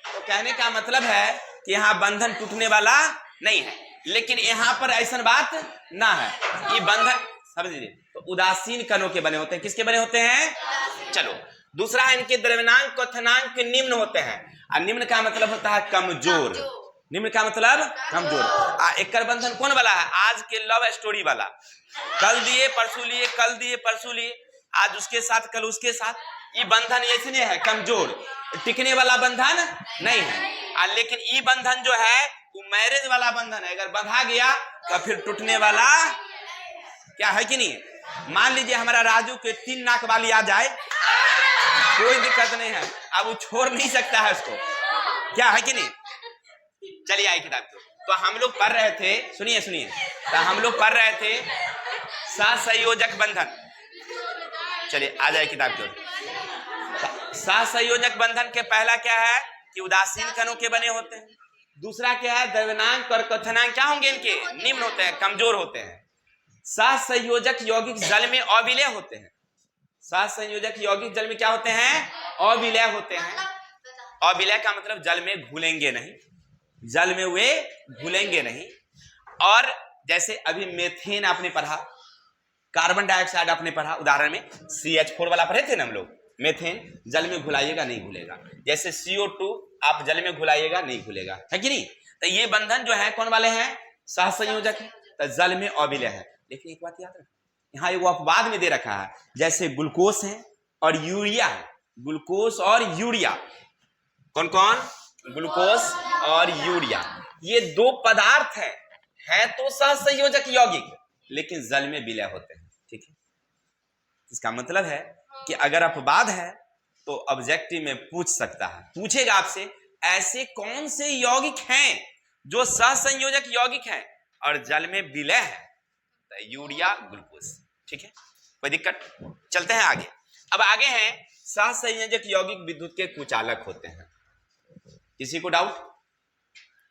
तो कहने का मतलब है कि यहाँ बंधन टूटने वाला नहीं है, लेकिन यहाँ पर ऐसा बात ना है, ये बंधन समझिए। तो उदासीन कणों के बने होते हैं, किसके बने होते हैं, चलो। दूसरा है इनके द्रव्यनांक क्वथनांक निम्न होते हैं, और निम्न का मतलब होता है कमजोर, निम्न का मतलब कमजोर। एक बंधन कौन वाला है, आज के लव स्टोरी वाला, कल दिए परसों लिए, कल दिए परसों लिए, आज उसके साथ कल उसके साथ, ये बंधन इसलिए है कमजोर, टिकने वाला बंधन नहीं है। लेकिन ये बंधन जो है वो मैरिज वाला बंधन है, अगर बंधा गया तो फिर टूटने वाला क्या है कि नहीं, मान लीजिए हमारा राजू के 3 नाक वाली आ जाए, कोई दिक्कत नहीं है, अब वो छोड़ नहीं सकता है उसको, क्या है कि नहीं। चलिए आइए किताब को। तो हम लोग पढ़ रहे थे, सुनिए सुनिए, तो हम लोग पढ़ रहे थे सहसंयोजक बंधन। चलिए आ जाए किताब की ओर। सहसंयोजक बंधन के पहला क्या है कि उदासीन कणों के बने होते हैं। दूसरा क्या है, द्रव्यनांक और कथनांक क्या होंगे इनके, निम्न होते हैं, कमजोर होते हैं। सहसंयोजक यौगिक जल में अविलय होते हैं। सहसंयोजक यौगिक जल में क्या होते हैं, अविलय होते हैं। अविलय का मतलब जल में घुलेंगे नहीं, जल में वे घुलेंगे नहीं। और जैसे अभी मेथेन आपने पढ़ा, कार्बन डाइऑक्साइड आपने पढ़ा, उदाहरण में CH4 वाला पढ़े थे ना हम लोग। मेथेन जल में घुलाइएगा नहीं घुलेगा, जैसे CO2 आप जल में घुलाइएगा नहीं घुलेगा, है कि नहीं। तो ये बंधन जो है कौन वाले हैं, सहसंयोजक है, तो जल में अविलय है। लेकिन एक बात याद रखना, यहाँ एक अपवाद में दे रखा है, जैसे ग्लूकोस है और यूरिया है। ग्लूकोस और यूरिया, कौन कौन, ग्लूकोस और यूरिया, ये 2 पदार्थ है तो सहसंयोजक यौगिक, लेकिन जल में विलय होते हैं। ठीक है, इसका मतलब है कि अगर अपवाद है तो ऑब्जेक्टिव में पूछ सकता है, पूछेगा आपसे ऐसे कौन से यौगिक हैं जो सहसंयोजक यौगिक हैं और जल में विलय है, तो यूरिया, ग्लूकोज। ठीक है, कोई दिक्कत। चलते हैं आगे। अब आगे हैं सहसंयोजक यौगिक विद्युत के कुचालक होते हैं। किसी को डाउट,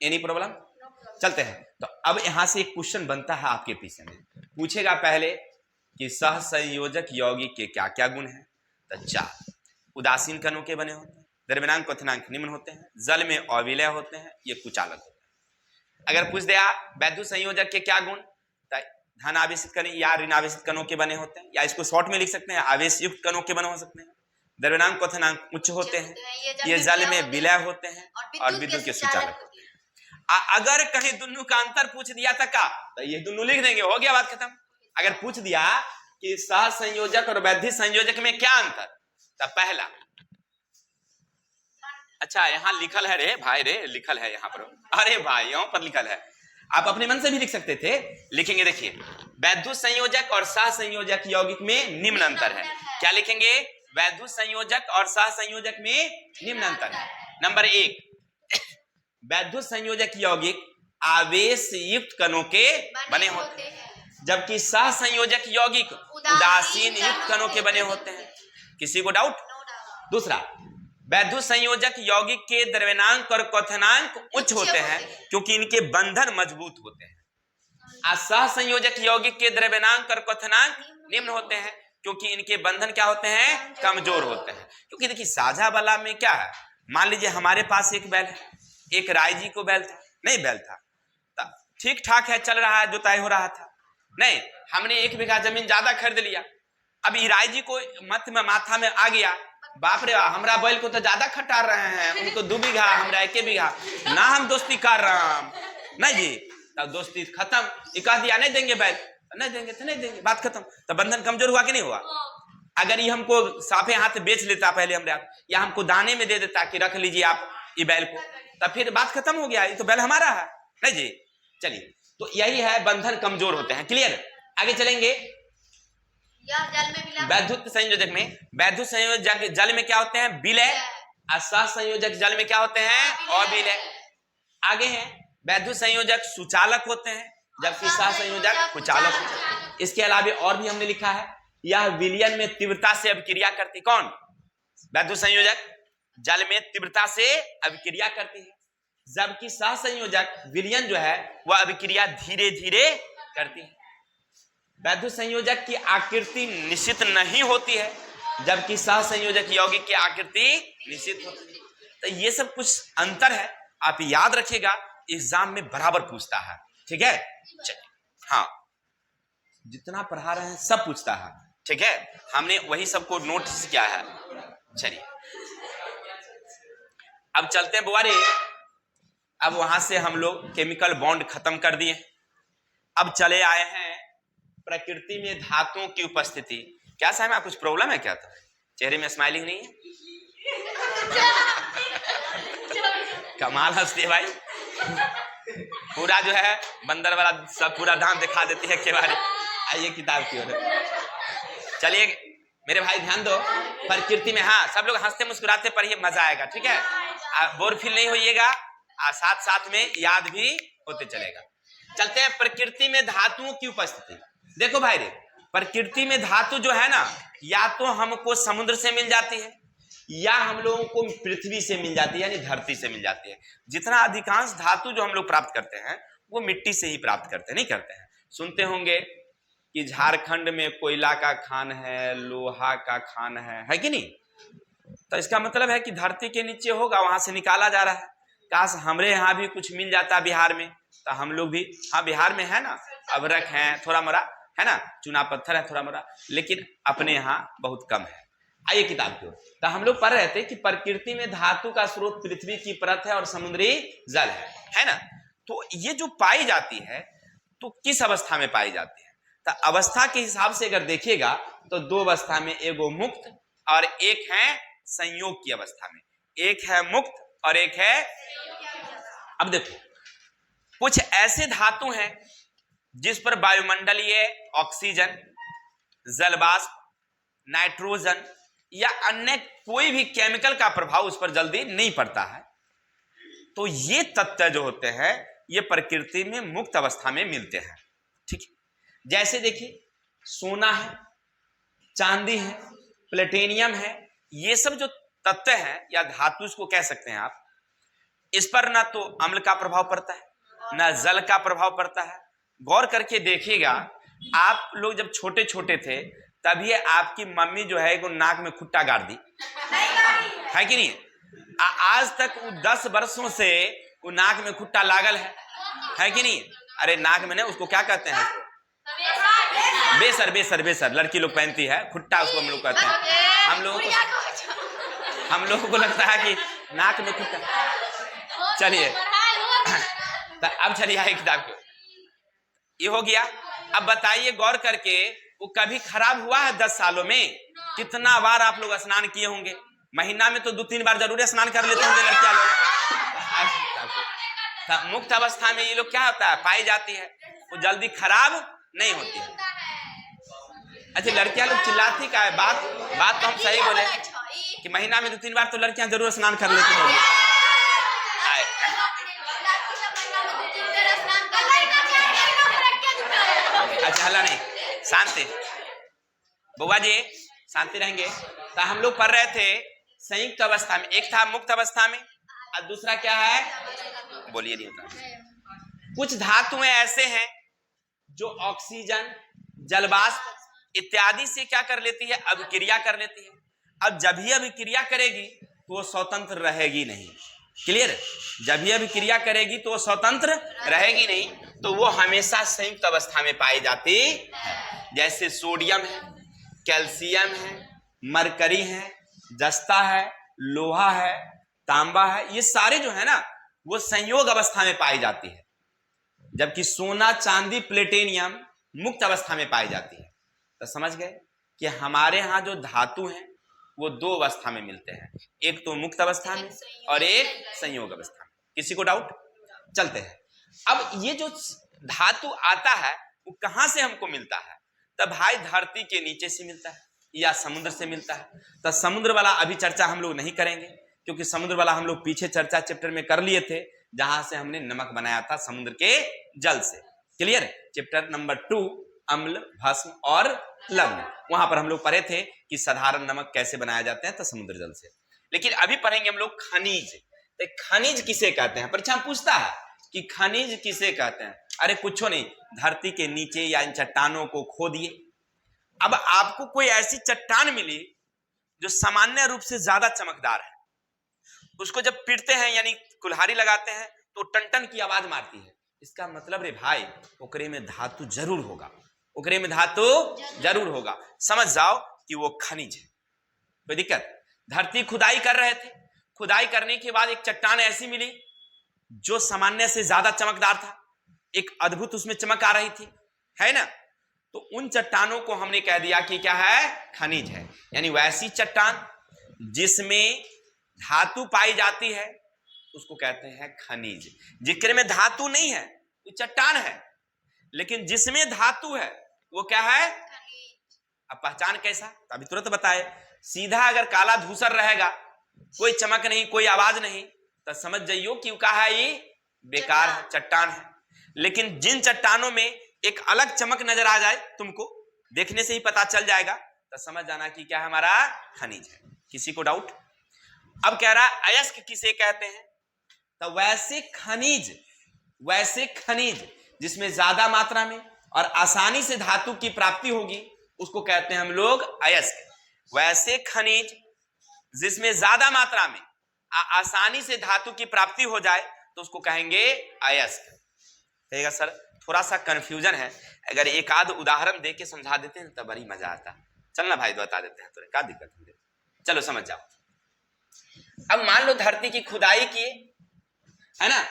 एनी प्रॉब्लम? चलते हैं। तो अब यहां से एक क्वेश्चन बनता है आपके पीछे में, पूछेगा पहले कि सहसंयोजक यौगिक के क्या क्या गुण हैं। तो 4 उदासीन कणों के बने होते हैं, द्रव्यनांक क्वथनांक निम्न होते हैं, जल में अविलय होते हैं, ये कुचालक होते हैं। अगर पूछ दिया वैद्युत संयोजक के क्या गुण, तो धन आवेशित कण या ऋण आवेशित कणों के बने होते हैं, या इसको शॉर्ट में लिख सकते हैं आवेश युक्त कणों के बने हो सकते हैं। द्रव्यनांक क्वथनांक उच्च होते हैं, ये जल में विलय होते हैं और विद्युत के सुचालक होते हैं। अगर कहीं दोनों का अंतर पूछ दिया था का, तो ये दोनों लिख देंगे, हो गया बात खत्म। अगर पूछ दिया कि सहसंयोजक और वैद्युत संयोजक में क्या अंतर, तो पहला, अच्छा यहाँ लिखल है रे भाई, रे लिखल है यहाँ पर, अरे भाई यहाँ पर लिखल है, आप अपने मन से भी लिख सकते थे, लिखेंगे। देखिए वैद्युत संयोजक और सहसंयोजक यौगिक में निम्न अंतर है। क्या लिखेंगे, वैद्युत संयोजक और सहसंयोजक में निम्न अंतर है। नंबर 1, वैद्युत संयोजक यौगिक आवेश युक्त कणों के बने होते हैं, जबकि सहसंयोजक यौगिक उदासीन युक्त कणों के बने होते हैं। किसी को डाउट? दूसरा, वैद्युत संयोजक यौगिक के द्रव्यनांक और क्वथनांक उच्च होते हैं क्योंकि इनके बंधन मजबूत होते हैं। सहसंयोजक यौगिक के द्रव्यनांक और क्वथनांक निम्न होते हैं क्योंकि इनके बंधन क्या होते हैं, कमजोर होते हैं। क्योंकि देखिए साझा वाला में क्या है, मान लीजिए हमारे पास एक बैल है, एक राय जी को बैल था, नहीं बैल था, ठीक ठाक है, चल रहा है, जुताई हो रहा था, नहीं हमने 1 बीघा जमीन ज्यादा खरीद लिया। अब राय जी को मत में माथा में आ गया, बाप रे हमरा बैल को तो ज्यादा खटार रहे हैं, उनको 2 बीघा, हमरा 1 बीघा, ना हम दोस्ती कर रहे हैं, नहीं जी, तब दोस्ती खत्म। कह दिया नहीं देंगे बैल, नहीं देंगे तो नहीं देंगे, बात खत्म। तो बंधन कमजोर हुआ कि नहीं हुआ? अगर ये हमको साफे हाथ बेच लेता पहले हमरा, या हमको दाने में दे देता कि रख लीजिए आप ये बैल को, तब फिर बात खत्म हो गया, ये तो बैल हमारा है, नहीं जी। चलिए, तो यही है, बंधन कमजोर होते हैं। क्लियर? आगे चलेंगे। वैद्युत संयोजक में, वैद्युत संयोजक जल में क्या होते हैं, विलय, और सहसंयोजक जल में क्या होते हैं, अविलय। आगे हैं वैद्युत संयोजक सुचालक होते हैं जबकि सहसंयोजक कुचालक होते हैं। इसके अलावा और भी हमने लिखा है, यह विलयन में तीव्रता से अभिक्रिया करती, कौन, वैद्युत संयोजक जल में तीव्रता से अभिक्रिया करती है, जबकि सहसंयोजक विलयन जो है वह अभिक्रिया धीरे धीरे करती है। वैद्युत संयोजक की आकृति निश्चित नहीं होती है जबकि सहसंयोजक यौगिक की आकृति निश्चित होती है। तो ये सब कुछ अंतर है, आप याद रखिएगा, एग्जाम में बराबर पूछता है। ठीक है, चलिए, हाँ जितना पढ़ा रहे हैं सब पूछता है, ठीक है, हमने वही सबको नोटिस किया है। चलिए अब चलते हैं बुआरी। अब वहां से हम लोग केमिकल बॉन्ड खत्म कर दिए, अब चले आए हैं प्रकृति में धातुओं की उपस्थिति। क्या साहब आप कुछ प्रॉब्लम है क्या? था चेहरे में स्माइलिंग नहीं है? कमाल हंसती है भाई, पूरा जो है बंदर वाला सब पूरा दांत दिखा देती है के बारे। आइए किताब की ओर। चलिए मेरे भाई ध्यान दो, प्रकृति में, हाँ सब लोग हंसते मुस्कुराते पढ़िए, मजा आएगा, ठीक है, बोर फील नहीं होइएगा, साथ साथ में याद भी होते चलेगा। चलते हैं प्रकृति में धातुओं की उपस्थिति। देखो भाई रे, प्रकृति में धातु जो है ना, या तो हमको समुद्र से मिल जाती है या हम लोगों को पृथ्वी से मिल जाती है, यानी धरती से मिल जाती है। जितना अधिकांश धातु जो हम लोग प्राप्त करते हैं वो मिट्टी से ही प्राप्त करते हैं, नहीं करते हैं। सुनते होंगे कि झारखंड में कोयला का खान है, लोहा का खान है कि नहीं? तो इसका मतलब है कि धरती के नीचे होगा, वहां से निकाला जा रहा है। काश हमरे यहाँ भी कुछ मिल जाता बिहार में, तो हम लोग भी, हाँ बिहार में है ना, अबरक है थोड़ा मोड़ा, है ना, चुना पत्थर है थोड़ा मोड़ा, लेकिन अपने यहाँ बहुत कम है। आइए किताब की ओर। तो हम लोग पढ़ रहे थे कि प्रकृति में धातु का स्रोत पृथ्वी की परत है और समुद्री जल है ना। तो ये जो पाई जाती है तो किस अवस्था में पाई जाती है? तो अवस्था के हिसाब से अगर देखिएगा तो दो अवस्था में, एगो मुक्त और एक है संयोग की अवस्था में। एक है मुक्त और एक है, अब देखो कुछ ऐसे धातु हैं जिस पर वायुमंडलीय ऑक्सीजन, जलवाष्प, नाइट्रोजन या अन्य कोई भी केमिकल का प्रभाव उस पर जल्दी नहीं पड़ता है। तो ये तत्व जो होते हैं ये प्रकृति में मुक्त अवस्था में मिलते हैं, ठीक है। जैसे देखिए सोना है, चांदी है, प्लेटिनियम है, ये सब जो तत्व है या धातु इसको कह सकते हैं आप, इस पर ना तो अम्ल का प्रभाव पड़ता है ना जल का प्रभाव पड़ता है। गौर करके देखिएगा, आप लोग जब छोटे छोटे थे तभी आपकी मम्मी जो है वो नाक में खुट्टा गाड़ दी है कि नहीं? आज तक वो 10 वर्षों से वो नाक में खुट्टा लागल है कि नहीं? अरे नाक में ना, उसको क्या कहते हैं? बेसर, बेसर, बेसर लड़की लोग पहनती है, खुट्टा उसको हम लोग कहते हैं। हम लोगों को लगता है कि नाक में खुट्टा। चलिए तो अब चलिए आइए किताब को, ये हो गया। अब बताइए गौर करके, वो कभी खराब हुआ है 10 सालों में? कितना बार आप लोग स्नान किए होंगे? महीना में तो 2-3 बार जरूर स्नान कर लेते होंगे लड़कियां लोग। मुक्त अवस्था में ये लोग क्या होता है, पाई जाती है, वो जल्दी खराब नहीं होती है। अच्छा लड़कियां लोग चिल्लाती का है, बात तो हम सही बोले कि महीना में 2-3 बार तो लड़कियां जरूर स्नान कर लेती होंगी। अच्छा हल्ला नहीं, शांति बुआ जी, शांति रहेंगे। तो हम लोग पढ़ रहे थे संयुक्त अवस्था में, एक था मुक्त अवस्था में और दूसरा क्या है, बोलिए नहीं होता। कुछ धातुएं ऐसे हैं जो ऑक्सीजन, जलवाष्प इत्यादि से क्या कर लेती है, अभिक्रिया कर लेती है। अब जब भी अभिक्रिया करेगी तो वो स्वतंत्र रहेगी नहीं, क्लियर? जब भी अभिक्रिया करेगी तो वो स्वतंत्र रहेगी नहीं, तो वो हमेशा संयुक्त अवस्था में पाई जाती है। जैसे सोडियम है, कैल्शियम है, मरकरी है, जस्ता है, लोहा है, तांबा है, ये सारे जो है ना वो संयोग अवस्था में पाई जाती है। जबकि सोना, चांदी, प्लेटिनियम मुक्त अवस्था में पाई जाती है। तो समझ गए कि हमारे यहाँ जो धातु हैं वो 2 अवस्था में मिलते हैं, एक तो मुक्त अवस्था में और एक संयोग अवस्था में। किसी को डाउट? चलते हैं। अब ये जो धातु आता है वो कहां से हमको मिलता है? तब भाई धरती के नीचे से मिलता है या समुद्र से मिलता है। तो समुद्र वाला अभी चर्चा हम लोग नहीं करेंगे, क्योंकि समुद्र वाला हम लोग पीछे चर्चा चैप्टर में कर लिए थे, जहां से हमने नमक बनाया था समुद्र के जल से। क्लियर? चैप्टर नंबर 2 अम्ल, भस्म और लवण, वहां पर हम लोग पढ़े थे कि साधारण नमक कैसे बनाया जाते हैं, तो समुद्र जल से। लेकिन अभी पढ़ेंगे हम लोग खनिज। तो खनिज किसे कहते हैं? परीक्षा में पूछता है कि खनिज किसे कहते हैं। अरे कुछ नहीं, धरती के नीचे या इन चट्टानों को खोदिए। अब आपको कोई ऐसी चट्टान मिली जो सामान्य रूप से ज्यादा चमकदार है, उसको जब पीटते हैं यानी कुल्हाड़ी लगाते हैं तो टन-टन की आवाज मारती है। इसका मतलब रे भाई ओकरे में धातु जरूर होगा, ओकरे में धातु जरूर होगा। समझ जाओ कि वो खनिज है। कोई दिक्कत? धरती खुदाई कर रहे थे, खुदाई करने के बाद एक चट्टान ऐसी मिली जो सामान्य से ज्यादा चमकदार था, एक अद्भुत उसमें चमक आ रही थी, है ना? तो उन चट्टानों को हमने कह दिया कि क्या है, खनिज है। यानी वैसी चट्टान जिसमें धातु पाई जाती है उसको कहते हैं खनिज। जिक्र में धातु नहीं है वो चट्टान है, लेकिन जिसमें धातु है वो क्या है? खनिज। अब पहचान कैसा? तो अभी तुरंत बताए। सीधा अगर काला धूसर रहेगा, कोई चमक नहीं, कोई आवाज नहीं, तो समझ जाइयो कि वो क्या है, ये बेकार है, चट्टान है। लेकिन जिन चट्टानों में एक अलग चमक नजर आ जाए, तुमको देखने से ही पता चल जाएगा, तो समझ जाना कि क्या है, हमारा खनिज है। किसी को डाउट? अब कह रहा है अयस्क किसे कहते हैं? तो वैसे खनिज जिसमें ज्यादा मात्रा में और आसानी से धातु की प्राप्ति होगी, उसको कहते हैं हम लोग अयस्क। वैसे खनिज जिसमें ज्यादा मात्रा में आसानी से धातु की प्राप्ति हो जाए, तो उसको कहेंगे अयस्क। कहेगा सर थोड़ा सा कंफ्यूजन है, अगर एक आध उदाहरण देके समझा देते हैं तो बड़ी मजा आता। चलना भाई बता देते हैं, तुझे क्या दिक्कत है? चलो समझ जाओ। अब मान लो धरती की खुदाई किए, है ना,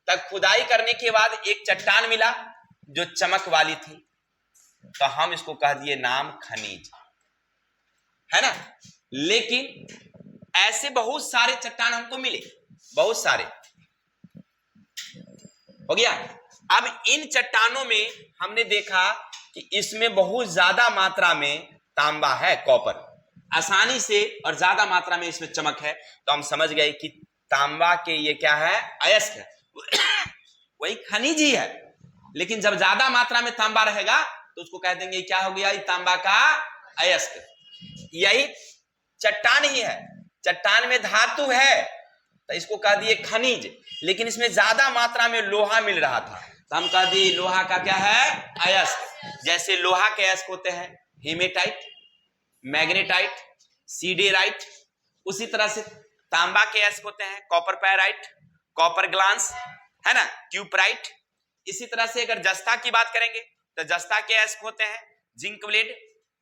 तब खुदाई करने के बाद एक चट्टान मिला जो चमक वाली थी, तो हम इसको कह दिए नाम खनिज, है ना। लेकिन ऐसे बहुत सारे चट्टान हमको मिले, बहुत सारे, हो गया। अब इन चट्टानों में हमने देखा कि इसमें बहुत ज्यादा मात्रा में तांबा है, कॉपर, आसानी से और ज्यादा मात्रा में इसमें चमक है, तो हम समझ गए कि तांबा के ये क्या है, अयस्क है। वही खनिज ही है, लेकिन जब ज्यादा मात्रा में तांबा रहेगा तो उसको कह देंगे क्या हो गया, तांबा का अयस्क। यही चट्टान ही है, चट्टान में धातु है तो इसको कह दिए खनिज, लेकिन इसमें ज्यादा मात्रा में लोहा मिल रहा था, तो हम कह दिए लोहा का क्या है, अयस्क। जैसे लोहा के अयस्क होते हैं हेमेटाइट, मैग्नेटाइट, सीडेराइट, उसी तरह से तांबा के अयस्क होते हैं कॉपर पैराइट, कॉपर ग्लांस, है ना, क्यूपराइट। इसी तरह से अगर जस्ता की बात करेंगे तो जस्ता के अयस्क होते हैं जिंक ब्लेड,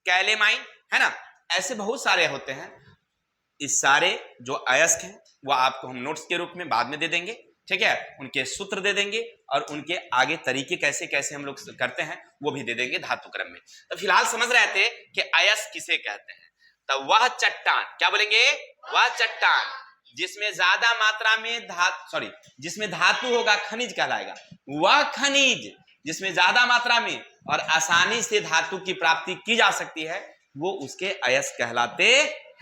कैलेमाइन, है ना, ऐसे बहुत सारे होते हैं। इस सारे जो अयस्क हैं वो आपको हम नोट्स के रूप में बाद में दे देंगे, ठीक है, उनके सूत्र दे देंगे और उनके आगे तरीके कैसे कैसे हम लोग करते हैं वो भी दे देंगे धातु क्रम में। तो फिलहाल समझ रहे थे कि अयस्क किसे कहते हैं। तो वह चट्टान, क्या बोलेंगे, वह चट्टान जिसमें ज्यादा मात्रा में जिसमें धातु होगा, खनिज कहलाएगा। वह खनिज जिसमें ज्यादा मात्रा में और आसानी से धातु की प्राप्ति की जा सकती है, वो उसके अयस्क कहलाते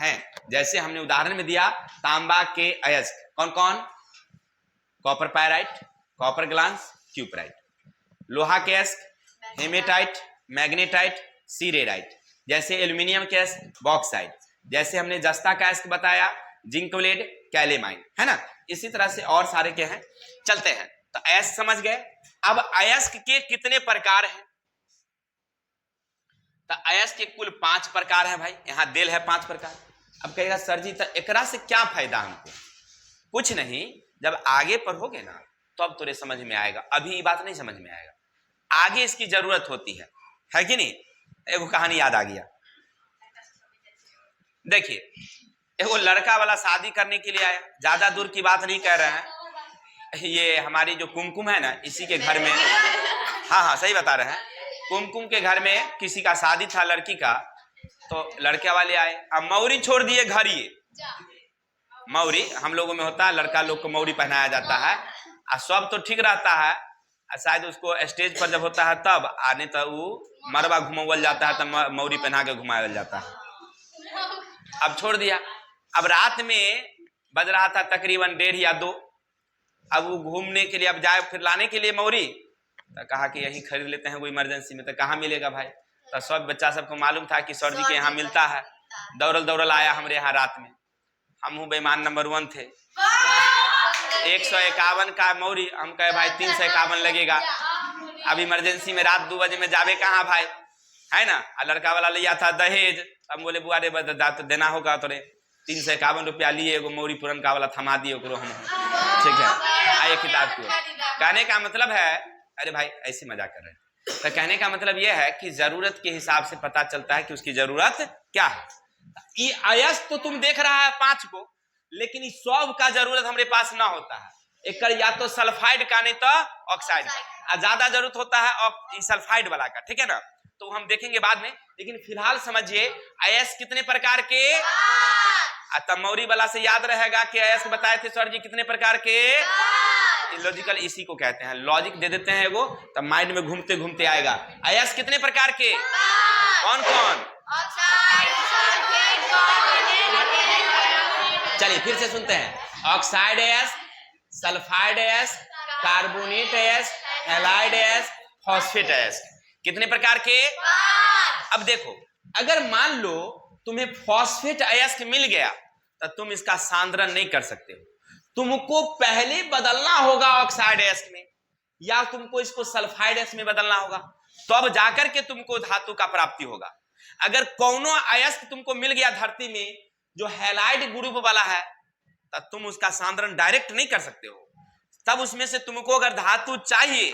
हैं। जैसे हमने उदाहरण में दिया तांबा के अयस्क कौन कौन, copper pyrite, copper glance, cuprite. लोहा के अयस्क हेमेटाइट, मैग्नेटाइट, सीडेराइट। जैसे एल्यूमिनियम के अयस्क बॉक्साइट। जैसे हमने जस्ता का अयस्क बताया जिंक ब्लेड, कैलेमाइन, है ना। इसी तरह से और सारे के हैं, चलते हैं। तो अयस्क समझ गए। अब अयस्क के कितने प्रकार हैं? तो अयस्क के कुल 5 प्रकार है भाई, यहां देल है 5 प्रकार। अब कहेगा सर जी तो एकरा से क्या फायदा हमको? कुछ नहीं, जब आगे पढ़ोगे ना तो अब तुझे समझ में आएगा, अभी ये बात नहीं समझ में आएगा, आगे इसकी जरूरत होती है कि नहीं। एगो कहानी याद आ गया। देखिए एगो लड़का वाला शादी करने के लिए आया, ज्यादा दूर की बात नहीं कह रहे हैं, ये हमारी जो कुमकुम है ना, इसी के घर में, हाँ सही बता रहे हैं, कुमकुम के घर में किसी का शादी था लड़की का। तो लड़के वाले आए, अब मौरी छोड़ दिए घर, ये मौरी हम लोगों में होता है, लड़का लोग को मौरी पहनाया जाता है, और सब तो ठीक रहता है, शायद उसको स्टेज पर जब होता है तब आने तो वो मरवा घुमावल जाता है, तो मौरी पहना के घुमावल जाता है। अब छोड़ दिया। अब रात में बज रहा था तकरीबन 1:30 या 2। अब वो घूमने के लिए अब जाए फिर लाने के लिए मौरी, तो कहा कि यहीं खरीद लेते हैं, वो इमरजेंसी में। तो कहाँ मिलेगा भाई? तो सब बच्चा सबको मालूम था कि सर जी के यहाँ मिलता है। दौड़ल आया हमारे यहाँ रात में, हम हूँ बेईमान नंबर 1 थे। 151 का मौरी, हम कहे भाई 351 लगेगा। अब इमरजेंसी में रात 2 बजे में जावे कहाँ भाई, है ना। लड़का वाला लिया था दहेज, हम बोले बुआ रे तो देना होगा, तो 351 रुपया लिए, एगो मौरी पुरनका वाला थमा दिए ओकरो हम, ठीक है। आइए किताब की। कहने का मतलब है, अरे भाई ऐसे मजाक कर रहे हैं, तो कहने का मतलब यह है कि जरूरत के हिसाब से पता चलता है कि उसकी जरूरत क्या है। ये अयस्क तो तुम देख रहा है 5 को, लेकिन इस सब का जरूरत हमारे पास ना होता है। एक या तो सल्फाइड का, नहीं तो ऑक्साइड का, ज्यादा जरूरत होता है सल्फाइड वाला का, ठीक है ना। तो हम देखेंगे बाद में, लेकिन फिलहाल समझिए अयस्क कितने प्रकार के। तब मौरी वाला से याद रहेगा कि अयस्क बताए थे सर जी कितने प्रकार के। इलॉजिकल इसी को कहते हैं, लॉजिक दे देते हैं एगो तब माइंड में घूमते घूमते आएगा। अयस्क कितने प्रकार के, कौन कौन? चलिए फिर से सुनते हैं। ऑक्साइड अयस्क, सल्फाइड अयस्क, कार्बोनेट अयस्क, हैलाइड अयस्क, फॉस्फेट अयस्क। कितने प्रकार के? अब देखो, अगर मान लो तुम्हें फॉस्फेट अयस्क मिल गया तो तुम इसका सांद्रण नहीं कर सकते हो, तुमको पहले बदलना होगा ऑक्साइड अयस्क में, या तुमको इसको सल्फाइड अयस्क में बदलना होगा, तो अब जाकर के तुमको धातु का प्राप्ति होगा। अगर कौनो अयस्क तुमको मिल गया धरती में जो हैलाइड ग्रुप वाला है, तब तुम उसका सांद्रण डायरेक्ट नहीं कर सकते हो, तब उसमें से तुमको अगर धातु चाहिए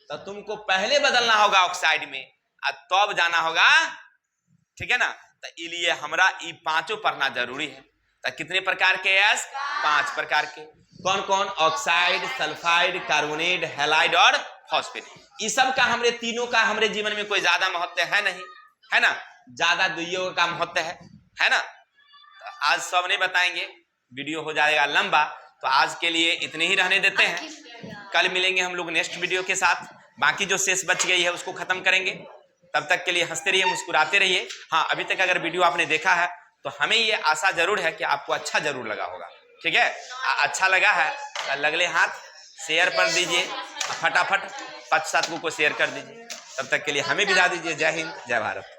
तो तुमको पहले बदलना होगा ऑक्साइड में और तब जाना होगा, ठीक है ना। तो इसलिए हमरा ये पांचों पढ़ना जरूरी है। तो कितने प्रकार के अयस्क? 5 प्रकार के। कौन कौन? ऑक्साइड, सल्फाइड, कार्बोनेट, हैलाइड और फॉस्फेट। इस सब का हमरे तीनों का हमरे जीवन में कोई ज्यादा महत्व है नहीं, है ना, ज्यादा दुइयों का महत्व है ना। तो आज सब नहीं बताएंगे, वीडियो हो जाएगा लंबा, तो आज के लिए इतने ही रहने देते हैं। कल मिलेंगे हम लोग नेक्स्ट वीडियो के साथ, बाकी जो शेष बच गई है उसको खत्म करेंगे। तब तक के लिए हंसते रहिए, मुस्कुराते रहिए। हाँ, अभी तक अगर वीडियो आपने देखा है तो हमें ये आशा जरूर है कि आपको अच्छा जरूर लगा होगा, ठीक है। अच्छा लगा है तो लगले हाथ शेयर कर दीजिए, फटाफट 5-7 को शेयर कर दीजिए। तब तक के लिए हमें विदा दीजिए। जय हिंद, जय भारत।